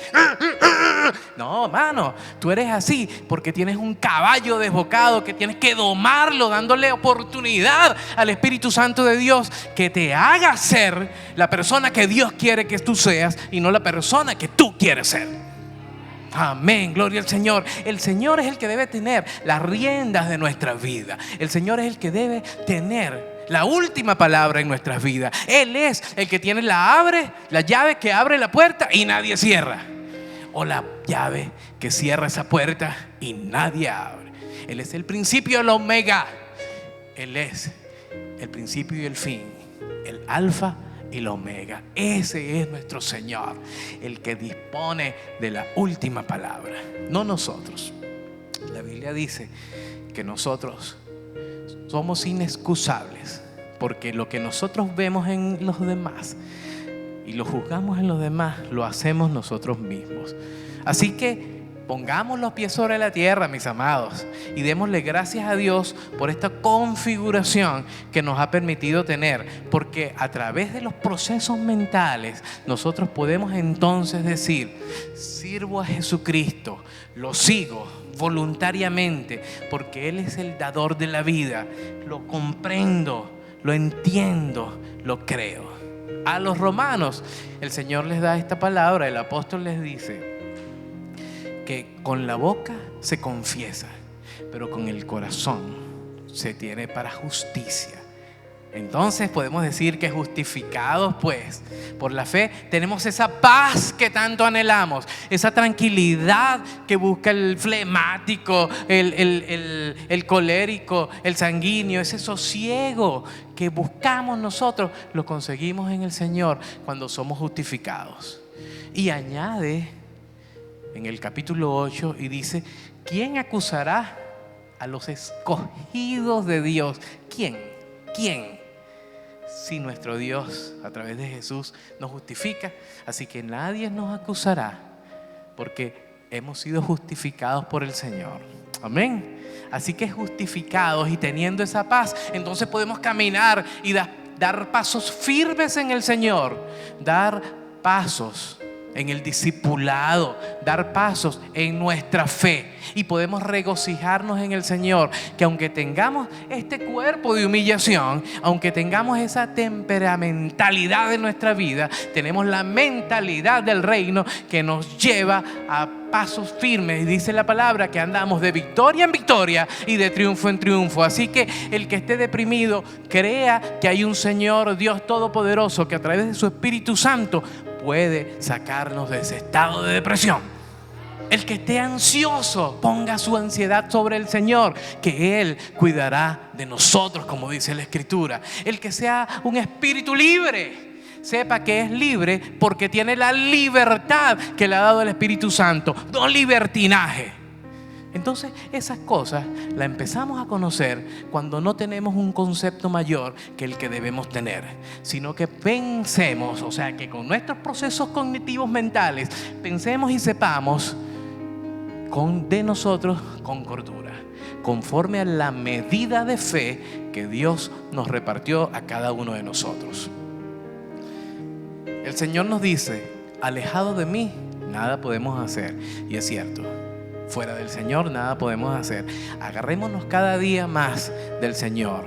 No, hermano, tú eres así porque tienes un caballo desbocado que tienes que domarlo, dándole oportunidad al Espíritu Santo de Dios que te haga ser la persona que Dios quiere que tú seas y no la persona que tú quieres ser. Amén, gloria al Señor. El Señor es el que debe tener las riendas de nuestra vida. El Señor es el que debe tener la última palabra en nuestras vidas. Él es el que tiene la llave que abre la puerta y nadie cierra, o la llave que cierra esa puerta y nadie abre. Él es el principio y el omega. Él es el principio y el fin, el alfa y la omega. Ese es nuestro Señor, el que dispone de la última palabra, no nosotros. La Biblia dice que nosotros somos inexcusables, porque lo que nosotros vemos en los demás y lo juzgamos en los demás, lo hacemos nosotros mismos. Así que pongamos los pies sobre la tierra, mis amados, y démosle gracias a Dios por esta configuración que nos ha permitido tener, porque a través de los procesos mentales nosotros podemos entonces decir: sirvo a Jesucristo, lo sigo voluntariamente, porque Él es el dador de la vida. Lo comprendo, lo entiendo, lo creo. A los romanos el Señor les da esta palabra, el apóstol les dice que con la boca se confiesa, pero con el corazón se tiene para justicia. Entonces podemos decir que justificados pues por la fe tenemos esa paz que tanto anhelamos, esa tranquilidad que busca el flemático, el colérico, el sanguíneo, ese sosiego que buscamos nosotros, lo conseguimos en el Señor cuando somos justificados. Y añade en el capítulo 8 y dice: ¿quién acusará a los escogidos de Dios? ¿Quién? Si nuestro Dios a través de Jesús nos justifica, así que nadie nos acusará, porque hemos sido justificados por el Señor. Amén. Así que justificados y teniendo esa paz, entonces podemos caminar y dar pasos firmes en el Señor, dar pasos en el discipulado, dar pasos en nuestra fe, y podemos regocijarnos en el Señor, que aunque tengamos este cuerpo de humillación, aunque tengamos esa temperamentalidad de nuestra vida, tenemos la mentalidad del reino que nos lleva a pasos firmes, y dice la palabra que andamos de victoria en victoria y de triunfo en triunfo. Así que el que esté deprimido, crea que hay un Señor Dios Todopoderoso que a través de su Espíritu Santo puede sacarnos de ese estado de depresión. El que esté ansioso, ponga su ansiedad sobre el Señor, que Él cuidará de nosotros, como dice la Escritura. El que sea un espíritu libre, sepa que es libre porque tiene la libertad que le ha dado el Espíritu Santo, no libertinaje. Entonces esas cosas las empezamos a conocer cuando no tenemos un concepto mayor que el que debemos tener, sino que pensemos, o sea, que con nuestros procesos cognitivos mentales pensemos y sepamos de nosotros con cordura, conforme a la medida de fe que Dios nos repartió a cada uno de nosotros. El Señor nos dice: alejado de mí nada podemos hacer. Y es cierto, fuera del Señor nada podemos hacer. Agarrémonos cada día más del Señor.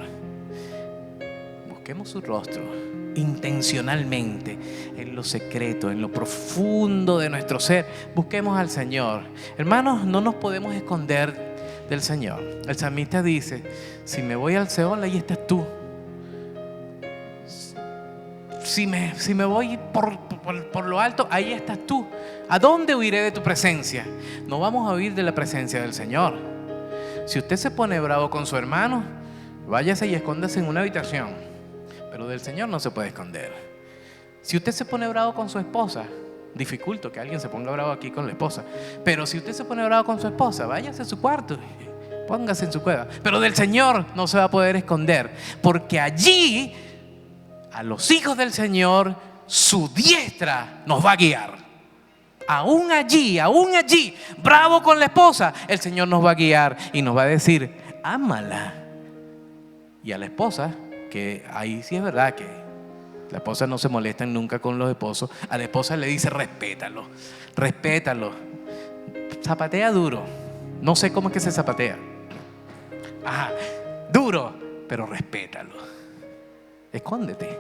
Busquemos su rostro intencionalmente, en lo secreto, en lo profundo de nuestro ser. Busquemos al Señor. Hermanos, no nos podemos esconder del Señor. El salmista dice: si me voy al Seol, ahí estás tú. Si me voy por lo alto, ahí estás tú. ¿A dónde huiré de tu presencia? No vamos a huir de la presencia del Señor. Si usted se pone bravo con su hermano, váyase y escóndase en una habitación. Pero del Señor no se puede esconder. Si usted se pone bravo con su esposa, dificulto que alguien se ponga bravo aquí con la esposa, pero si usted se pone bravo con su esposa, váyase a su cuarto, póngase en su cueva. Pero del Señor no se va a poder esconder, porque allí, a los hijos del Señor, su diestra nos va a guiar. Aún allí, bravo con la esposa, el Señor nos va a guiar y nos va a decir: ámala. Y a la esposa, que ahí sí es verdad que la esposa no se molesta nunca con los esposos, a la esposa le dice: respétalo. Zapatea duro. No sé cómo es que se zapatea. Ajá, duro, pero respétalo. Escóndete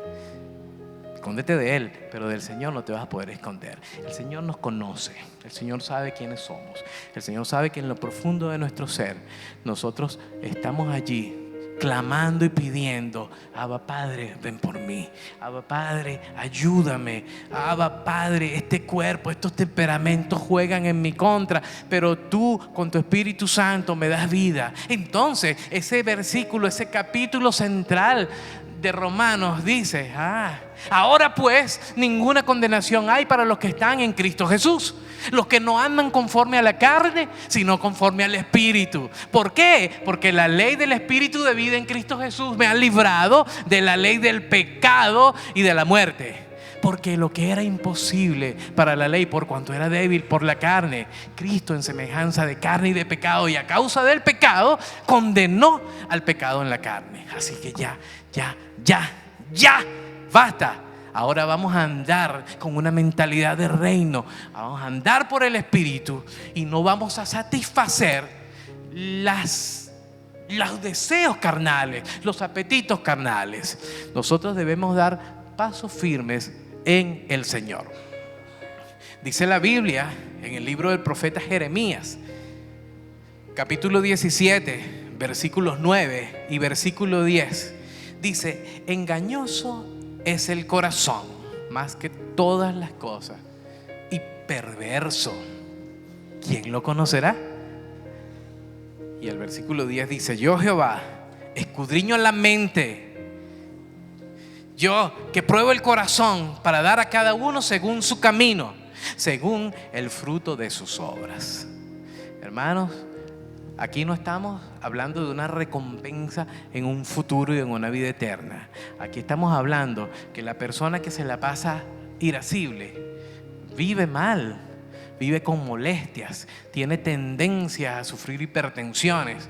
de Él, pero del Señor no te vas a poder esconder. El Señor nos conoce, el Señor sabe quiénes somos, el Señor sabe que en lo profundo de nuestro ser nosotros estamos allí clamando y pidiendo: Abba Padre, ven por mí. Abba Padre, ayúdame. Abba Padre, este cuerpo, estos temperamentos juegan en mi contra, pero tú con tu Espíritu Santo me das vida. Entonces ese versículo, ese capítulo central de Romanos dice, ahora pues ninguna condenación hay para los que están en Cristo Jesús, los que no andan conforme a la carne, sino conforme al Espíritu. ¿Por qué? Porque la ley del Espíritu de vida en Cristo Jesús me ha librado de la ley del pecado y de la muerte. Porque lo que era imposible para la ley, por cuanto era débil por la carne, Cristo en semejanza de carne y de pecado, y a causa del pecado condenó al pecado en la carne. Así que ya, basta. Ahora vamos a andar con una mentalidad de reino. Vamos a andar por el Espíritu y no vamos a satisfacer los deseos carnales, los apetitos carnales. Nosotros debemos dar pasos firmes en el Señor. Dice la Biblia en el libro del profeta Jeremías, capítulo 17, versículos 9 y versículo 10. Dice: engañoso es el corazón más que todas las cosas y perverso, ¿quién lo conocerá? Y el versículo 10 dice: yo, Jehová, escudriño la mente, yo que pruebo el corazón para dar a cada uno según su camino, según el fruto de sus obras. Hermanos, aquí no estamos hablando de una recompensa en un futuro y en una vida eterna. Aquí estamos hablando que la persona que se la pasa irascible vive mal, vive con molestias, tiene tendencia a sufrir hipertensiones.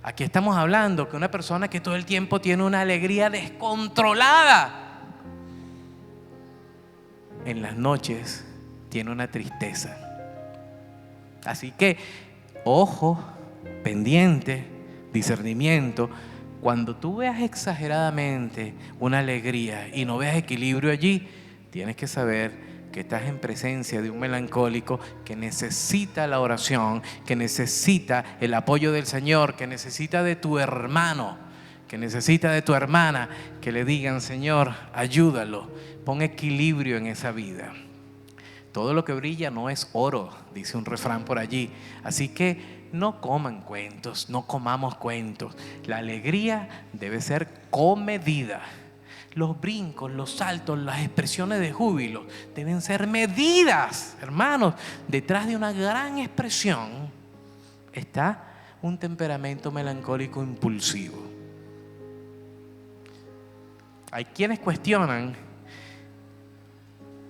Aquí estamos hablando que una persona que todo el tiempo tiene una alegría descontrolada, en las noches tiene una tristeza. Así que ojo, pendiente, discernimiento. Cuando tú veas exageradamente una alegría y no veas equilibrio allí, tienes que saber que estás en presencia de un melancólico que necesita la oración, que necesita el apoyo del Señor, que necesita de tu hermano, que necesita de tu hermana, que le digan: Señor, ayúdalo, pon equilibrio en esa vida. Todo lo que brilla no es oro, dice un refrán por allí. Así que no coman cuentos, no comamos cuentos. La alegría debe ser comedida. Los brincos, los saltos, las expresiones de júbilo deben ser medidas, hermanos. Detrás de una gran expresión está un temperamento melancólico impulsivo. Hay quienes cuestionan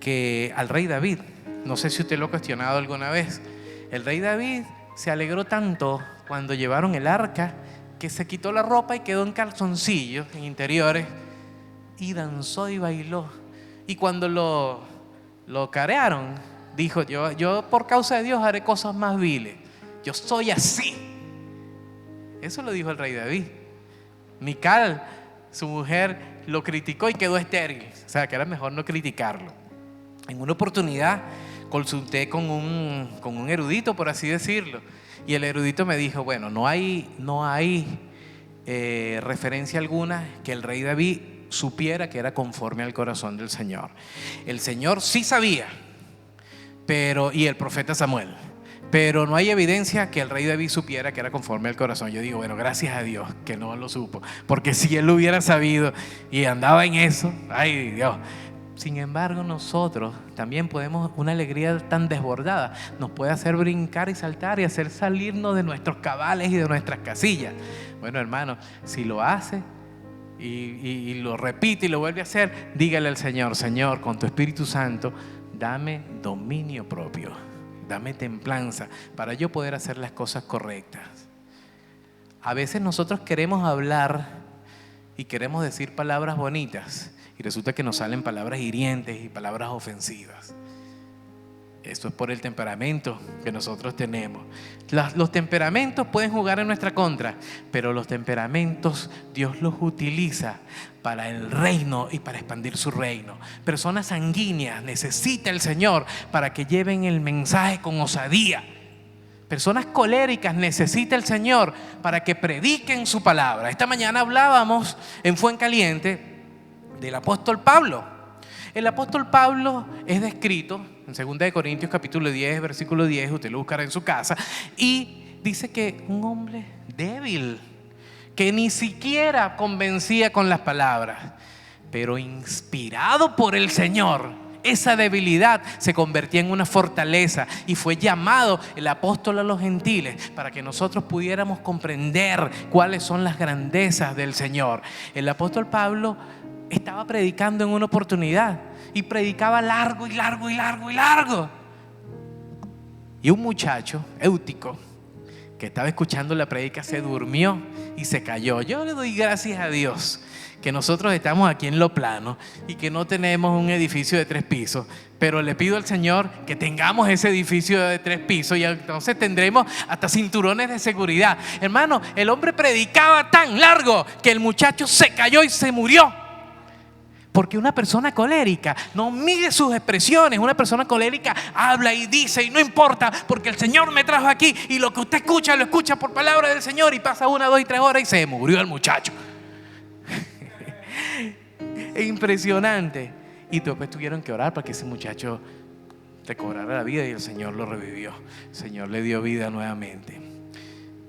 que al rey David, no sé si usted lo ha cuestionado alguna vez, el rey David se alegró tanto cuando llevaron el arca que se quitó la ropa y quedó en calzoncillos, en interiores, y danzó y bailó. Y cuando lo carearon, dijo: yo por causa de Dios haré cosas más viles, yo soy así. Eso lo dijo el rey David. Mical, su mujer, lo criticó y quedó estéril. O sea, que era mejor no criticarlo. En una oportunidad consulté con un erudito, por así decirlo, y el erudito me dijo: bueno, no hay referencia alguna que el rey David supiera que era conforme al corazón del Señor. El Señor sí sabía, y el profeta Samuel, pero no hay evidencia que el rey David supiera que era conforme al corazón. Yo digo, bueno, gracias a Dios que no lo supo, porque si él lo hubiera sabido y andaba en eso, ay Dios. Sin embargo, nosotros también podemos, una alegría tan desbordada nos puede hacer brincar y saltar y hacer salirnos de nuestros cabales y de nuestras casillas. Bueno, hermano, si lo hace y lo repite y lo vuelve a hacer, dígale al Señor: Señor, con tu Espíritu Santo, dame dominio propio, dame templanza para yo poder hacer las cosas correctas. A veces nosotros queremos hablar y queremos decir palabras bonitas y resulta que nos salen palabras hirientes y palabras ofensivas. Esto es por el temperamento que nosotros tenemos. Los temperamentos pueden jugar en nuestra contra, pero los temperamentos Dios los utiliza para el reino y para expandir su reino. Personas sanguíneas necesita el Señor para que lleven el mensaje con osadía. Personas coléricas necesita el Señor para que prediquen su palabra. Esta mañana hablábamos en Fuencaliente del apóstol Pablo. El apóstol Pablo es descrito en 2 Corintios capítulo 10, versículo 10, usted lo buscará en su casa, y dice que un hombre débil, que ni siquiera convencía con las palabras, pero inspirado por el Señor, esa debilidad se convertía en una fortaleza y fue llamado el apóstol a los gentiles para que nosotros pudiéramos comprender cuáles son las grandezas del Señor. El apóstol Pablo estaba predicando en una oportunidad y predicaba largo y largo y largo y largo. Y un muchacho, Eutico, que estaba escuchando la predica, se durmió y se cayó. Yo le doy gracias a Dios que nosotros estamos aquí en lo plano y que no tenemos un edificio de 3 pisos, pero le pido al Señor que tengamos ese edificio de 3 pisos y entonces tendremos hasta cinturones de seguridad. Hermano, el hombre predicaba tan largo que el muchacho se cayó y se murió. Porque una persona colérica no mide sus expresiones. Una persona colérica habla y dice y no importa, porque el Señor me trajo aquí y lo que usted escucha lo escucha por palabra del Señor, y pasa 1, 2 y 3 horas y se murió el muchacho. Es impresionante. Y después tuvieron que orar para que ese muchacho recobrara la vida y el Señor lo revivió. El Señor le dio vida nuevamente.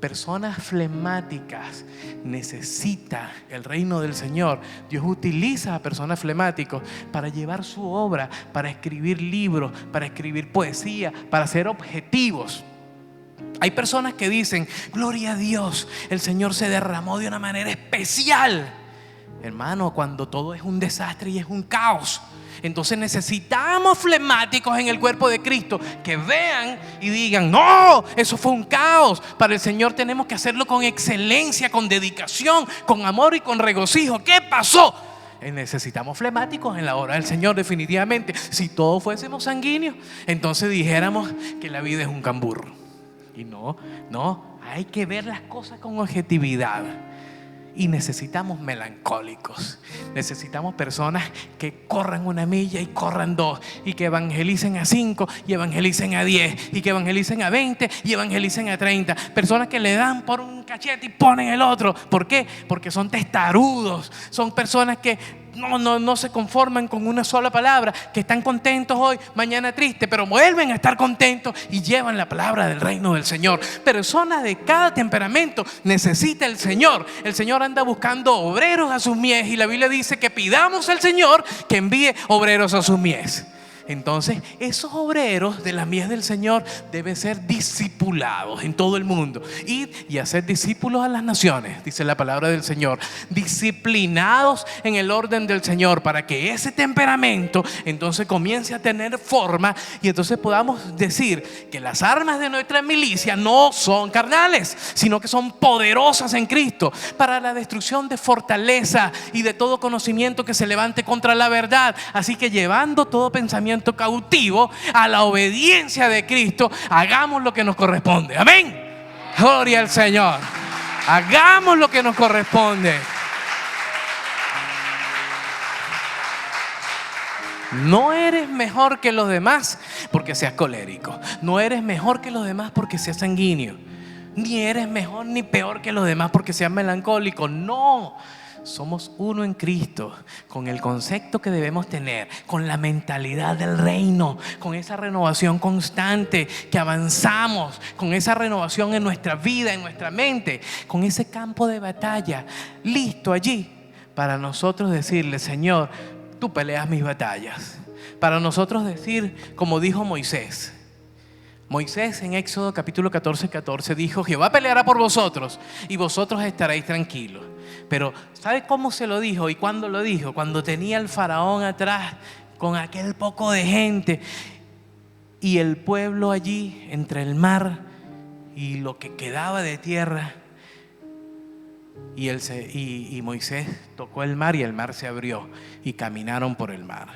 Personas flemáticas necesita el reino del Señor. Dios utiliza a personas flemáticos para llevar su obra, para escribir libros, para escribir poesía, para ser objetivos. Hay personas que dicen: gloria a Dios, el Señor se derramó de una manera especial. Hermano, cuando todo es un desastre y es un caos, entonces necesitamos flemáticos en el cuerpo de Cristo que vean y digan: no, eso fue un caos. Para el Señor tenemos que hacerlo con excelencia, con dedicación, con amor y con regocijo. ¿Qué pasó? Necesitamos flemáticos en la obra del Señor, definitivamente. Si todos fuésemos sanguíneos, entonces dijéramos que la vida es un camburro. Y no, hay que ver las cosas con objetividad. Y necesitamos melancólicos. Necesitamos personas que corran 1 milla y corran 2, y que evangelicen a 5 y evangelicen a 10, y que evangelicen a 20 y evangelicen a 30. Personas que le dan por un cachete y ponen el otro. ¿Por qué? Porque son testarudos. Son personas que no se conforman con una sola palabra, que están contentos hoy, mañana tristes, pero vuelven a estar contentos y llevan la palabra del reino del Señor. Personas de cada temperamento necesita el Señor. El Señor anda buscando obreros a sus mies, y la Biblia dice que pidamos al Señor que envíe obreros a sus mies. Entonces, esos obreros de la mies del Señor deben ser discipulados en todo el mundo. Ir y hacer discípulos a las naciones, dice la palabra del Señor. Disciplinados en el orden del Señor, para que ese temperamento entonces comience a tener forma, y entonces podamos decir que las armas de nuestra milicia no son carnales, sino que son poderosas en Cristo para la destrucción de fortaleza y de todo conocimiento que se levante contra la verdad. Así que, llevando todo pensamiento cautivo a la obediencia de Cristo, hagamos lo que nos corresponde. Amén. Gloria al Señor. Hagamos lo que nos corresponde. No eres mejor que los demás porque seas colérico. No eres mejor que los demás porque seas sanguíneo. Ni eres mejor ni peor que los demás porque seas melancólico. No. Somos uno en Cristo, con el concepto que debemos tener, con la mentalidad del reino, con esa renovación constante que avanzamos, con esa renovación en nuestra vida, en nuestra mente, con ese campo de batalla listo allí para nosotros decirle: Señor, tú peleas mis batallas. Para nosotros decir, como dijo Moisés en Éxodo capítulo 14 dijo: Jehová peleará por vosotros y vosotros estaréis tranquilos. Pero ¿sabe cómo se lo dijo y cuándo lo dijo? Cuando tenía el faraón atrás con aquel poco de gente y el pueblo allí entre el mar y lo que quedaba de tierra. Y Moisés tocó el mar y el mar se abrió y caminaron por el mar.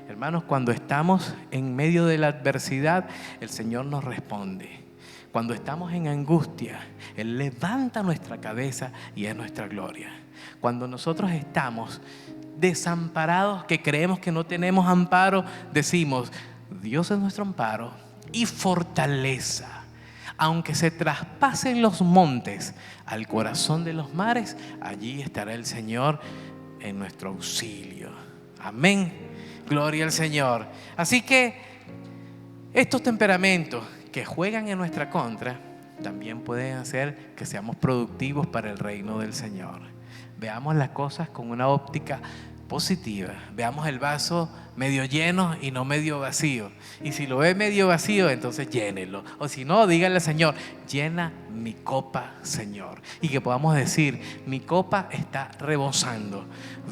Hermanos, cuando estamos en medio de la adversidad, el Señor nos responde. Cuando estamos en angustia, Él levanta nuestra cabeza y es nuestra gloria. Cuando nosotros estamos desamparados, que creemos que no tenemos amparo, decimos: Dios es nuestro amparo y fortaleza. Aunque se traspasen los montes al corazón de los mares, allí estará el Señor en nuestro auxilio. Amén. Gloria al Señor. Así que estos temperamentos que juegan en nuestra contra también pueden hacer que seamos productivos para el reino del Señor. Veamos las cosas con una óptica positiva. Veamos el vaso medio lleno y no medio vacío. Y si lo ve medio vacío, entonces llénelo. O si no, dígale al Señor: llena mi copa, Señor. Y que podamos decir: mi copa está rebosando.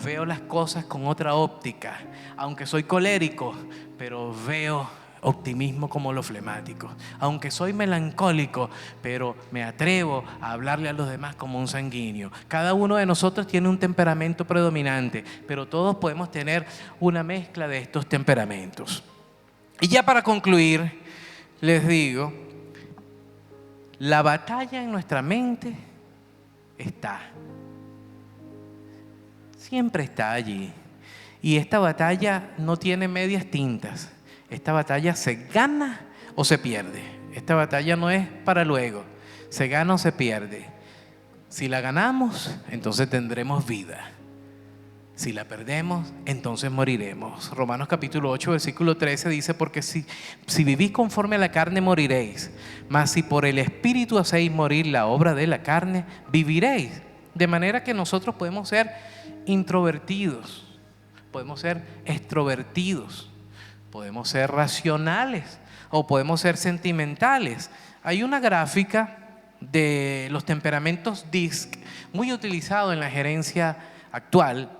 Veo las cosas con otra óptica. Aunque soy colérico, pero veo optimismo como los flemáticos. Aunque soy melancólico, pero me atrevo a hablarle a los demás como un sanguíneo. Cada uno de nosotros tiene un temperamento predominante, pero todos podemos tener una mezcla de estos temperamentos. Y ya para concluir, les digo, la batalla en nuestra mente está. Siempre está allí. Y esta batalla no tiene medias tintas. Esta batalla se gana o se pierde. Esta batalla no es para luego. Se gana o se pierde. Si la ganamos, entonces tendremos vida. Si la perdemos, entonces moriremos. Romanos capítulo 8, versículo 13 dice: porque si vivís conforme a la carne, moriréis. Mas si por el Espíritu hacéis morir la obra de la carne, viviréis. De manera que nosotros podemos ser introvertidos, podemos ser extrovertidos, podemos ser racionales o podemos ser sentimentales. Hay una gráfica de los temperamentos DISC muy utilizado en la gerencia actual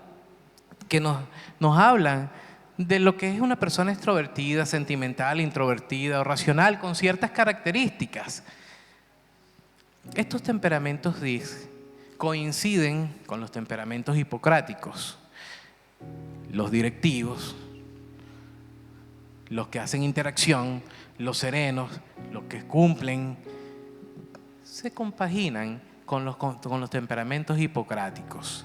que nos hablan de lo que es una persona extrovertida, sentimental, introvertida o racional con ciertas características. Estos temperamentos DISC coinciden con los temperamentos hipocráticos, los directivos, los que hacen interacción, los serenos, los que cumplen, se compaginan con los temperamentos hipocráticos.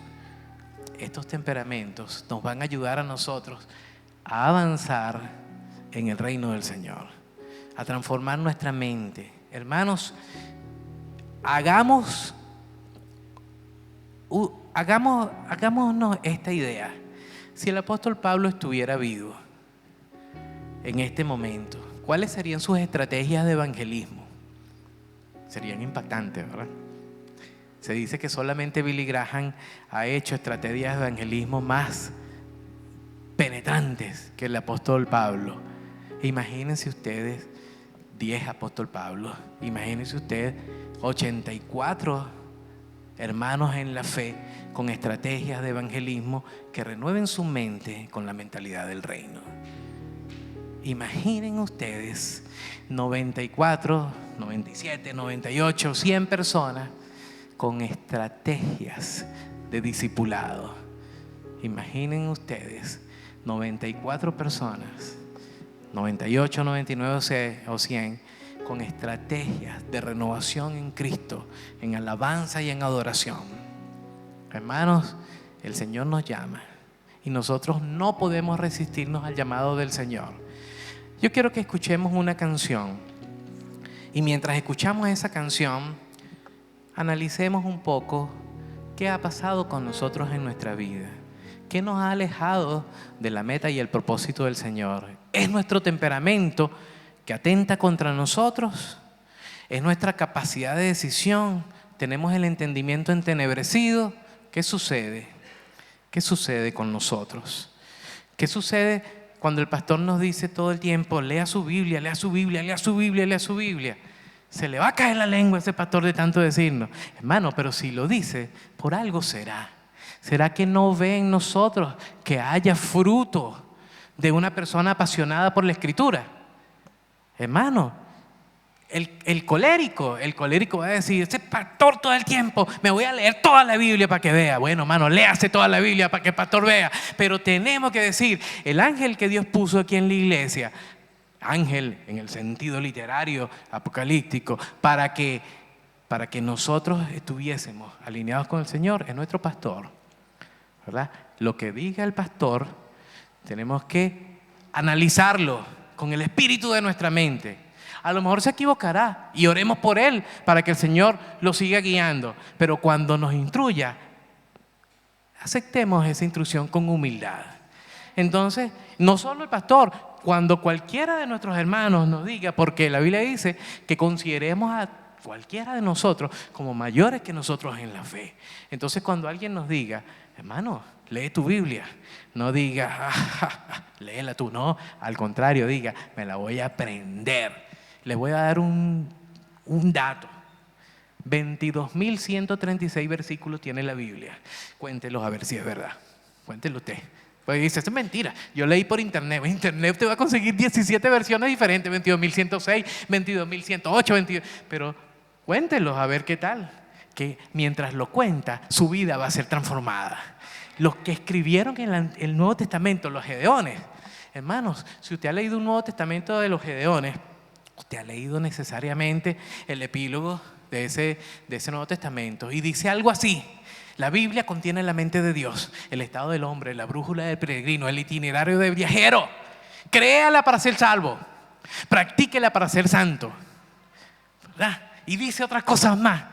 Estos temperamentos nos van a ayudar a nosotros a avanzar en el reino del Señor, a transformar nuestra mente. Hermanos, hagámonos esta idea. Si el apóstol Pablo estuviera vivo en este momento, ¿cuáles serían sus estrategias de evangelismo? Serían impactantes, ¿verdad? Se dice que solamente Billy Graham ha hecho estrategias de evangelismo más penetrantes que el apóstol Pablo. Imagínense ustedes 10 apóstol Pablo. Imagínense ustedes 84 hermanos en la fe con estrategias de evangelismo que renueven su mente con la mentalidad del reino. Imaginen ustedes 94, 97, 98, 100 personas con estrategias de discipulado. Imaginen ustedes 94 personas, 98, 99 o 100 con estrategias de renovación en Cristo, en alabanza y en adoración. Hermanos, el Señor nos llama y nosotros no podemos resistirnos al llamado del Señor. Yo quiero que escuchemos una canción y mientras escuchamos esa canción, analicemos un poco qué ha pasado con nosotros en nuestra vida, qué nos ha alejado de la meta y el propósito del Señor. ¿Es nuestro temperamento que atenta contra nosotros? ¿Es nuestra capacidad de decisión? ¿Tenemos el entendimiento entenebrecido? ¿Qué sucede? ¿Qué sucede con nosotros? ¿Qué sucede cuando el pastor nos dice todo el tiempo: lea su Biblia, lea su Biblia, lea su Biblia, lea su Biblia? Se le va a caer la lengua a ese pastor de tanto decirnos. Hermano, pero si lo dice, por algo será. ¿Será que no ve en nosotros que haya fruto de una persona apasionada por la Escritura? Hermano, el colérico va a decir: ese pastor todo el tiempo, me voy a leer toda la Biblia para que vea. Bueno, hermano, léase toda la Biblia para que el pastor vea. Pero tenemos que decir, el ángel que Dios puso aquí en la iglesia, ángel en el sentido literario, apocalíptico, para que nosotros estuviésemos alineados con el Señor, es nuestro pastor, ¿verdad? Lo que diga el pastor, tenemos que analizarlo con el espíritu de nuestra mente. A lo mejor se equivocará y oremos por él para que el Señor lo siga guiando. Pero cuando nos instruya, aceptemos esa instrucción con humildad. Entonces, no solo el pastor, cuando cualquiera de nuestros hermanos nos diga, porque la Biblia dice que consideremos a cualquiera de nosotros, como mayores que nosotros en la fe. Entonces, cuando alguien nos diga, hermano, lee tu Biblia, no diga, léela tú, no, al contrario, diga, me la voy a aprender. Les voy a dar un dato. 22.136 versículos tiene la Biblia. Cuéntelos a ver si es verdad. Cuéntenlo usted. Pues dice, esto es mentira. Yo leí por internet. En internet te va a conseguir 17 versiones diferentes. 22.106, 22.108, 22. Pero cuéntelos a ver qué tal. Que mientras lo cuenta, su vida va a ser transformada. Los que escribieron en el Nuevo Testamento, los Gedeones. Hermanos, si usted ha leído un Nuevo Testamento de los Gedeones, usted ha leído necesariamente el epílogo de ese Nuevo Testamento. Y dice algo así. La Biblia contiene la mente de Dios, el estado del hombre, la brújula del peregrino, el itinerario del viajero. Créala para ser salvo. Practíquela para ser santo. ¿Verdad? Y dice otras cosas más.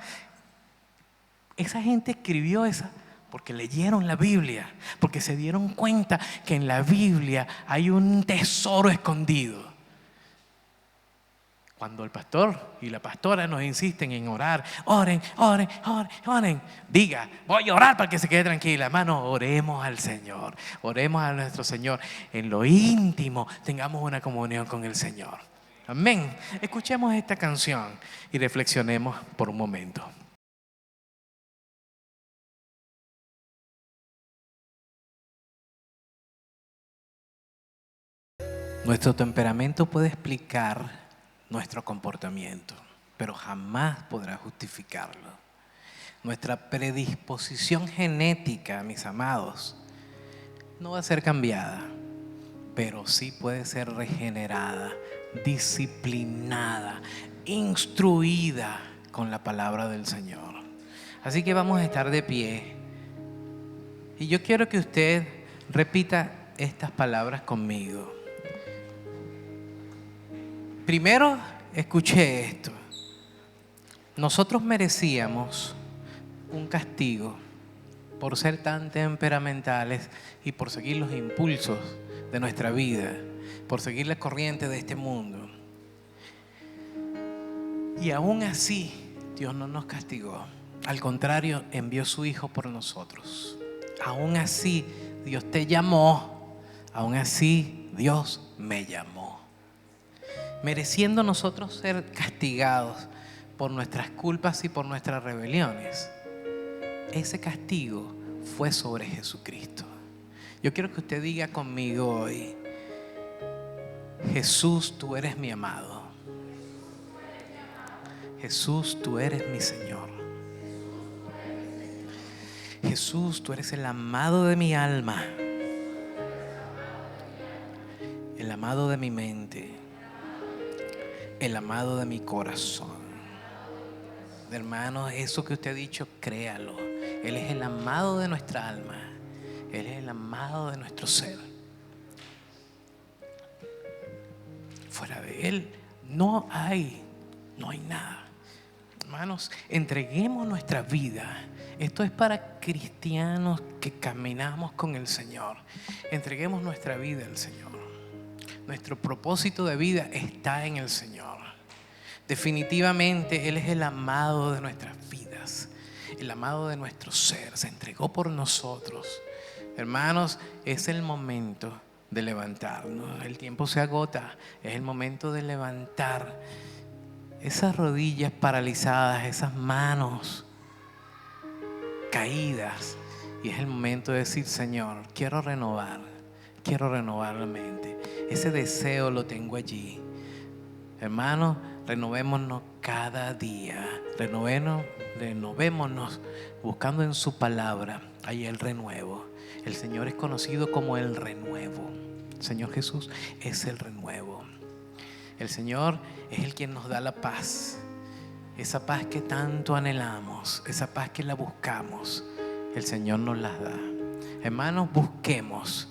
Esa gente escribió esa porque leyeron la Biblia, porque se dieron cuenta que en la Biblia hay un tesoro escondido. Cuando el pastor y la pastora nos insisten en orar, oren, oren, oren, oren, diga, voy a orar para que se quede tranquila. Hermano, oremos al Señor, oremos a nuestro Señor. En lo íntimo tengamos una comunión con el Señor. Amén. Escuchemos esta canción y reflexionemos por un momento. Nuestro temperamento puede explicar nuestro comportamiento, pero jamás podrá justificarlo. Nuestra predisposición genética, mis amados, no va a ser cambiada, pero sí puede ser regenerada, disciplinada, instruida con la palabra del Señor. Así que vamos a estar de pie. Y yo quiero que usted repita estas palabras conmigo. Primero, escuché esto. Nosotros merecíamos un castigo por ser tan temperamentales y por seguir los impulsos de nuestra vida, por seguir la corriente de este mundo. Y aún así, Dios no nos castigó. Al contrario, envió su Hijo por nosotros. Aún así, Dios te llamó. Aún así, Dios me llamó. Mereciendo nosotros ser castigados por nuestras culpas y por nuestras rebeliones, ese castigo fue sobre Jesucristo. Yo quiero que usted diga conmigo hoy: Jesús, tú eres mi amado. Jesús, tú eres mi Señor. Jesús, tú eres el amado de mi alma, el amado de mi mente, el amado de mi corazón. Hermano, eso que usted ha dicho, créalo. Él es el amado de nuestra alma. Él es el amado de nuestro ser. Fuera de Él no hay nada. Hermanos, entreguemos nuestra vida. Esto es para cristianos que caminamos con el Señor. Entreguemos nuestra vida al Señor. Nuestro propósito de vida está en el Señor. Definitivamente Él es el amado de nuestras vidas, el amado de nuestro ser. Se entregó por nosotros. Hermanos, es el momento de levantarnos. El tiempo se agota. Es el momento de levantar esas rodillas paralizadas, esas manos caídas. Y es el momento de decir: Señor, quiero renovar la mente. Ese deseo lo tengo allí. Hermanos, renovémonos cada día. Renovémonos buscando en su palabra. Ahí el renuevo. El Señor es conocido como el renuevo. El Señor Jesús es el renuevo. El Señor es el quien nos da la paz. Esa paz que tanto anhelamos, esa paz que la buscamos, el Señor nos la da. Hermanos, busquemos.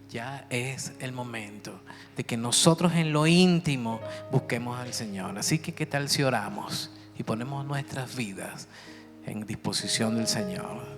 Ya es el momento de que nosotros en lo íntimo busquemos al Señor. Así que, ¿qué tal si oramos y ponemos nuestras vidas en disposición del Señor?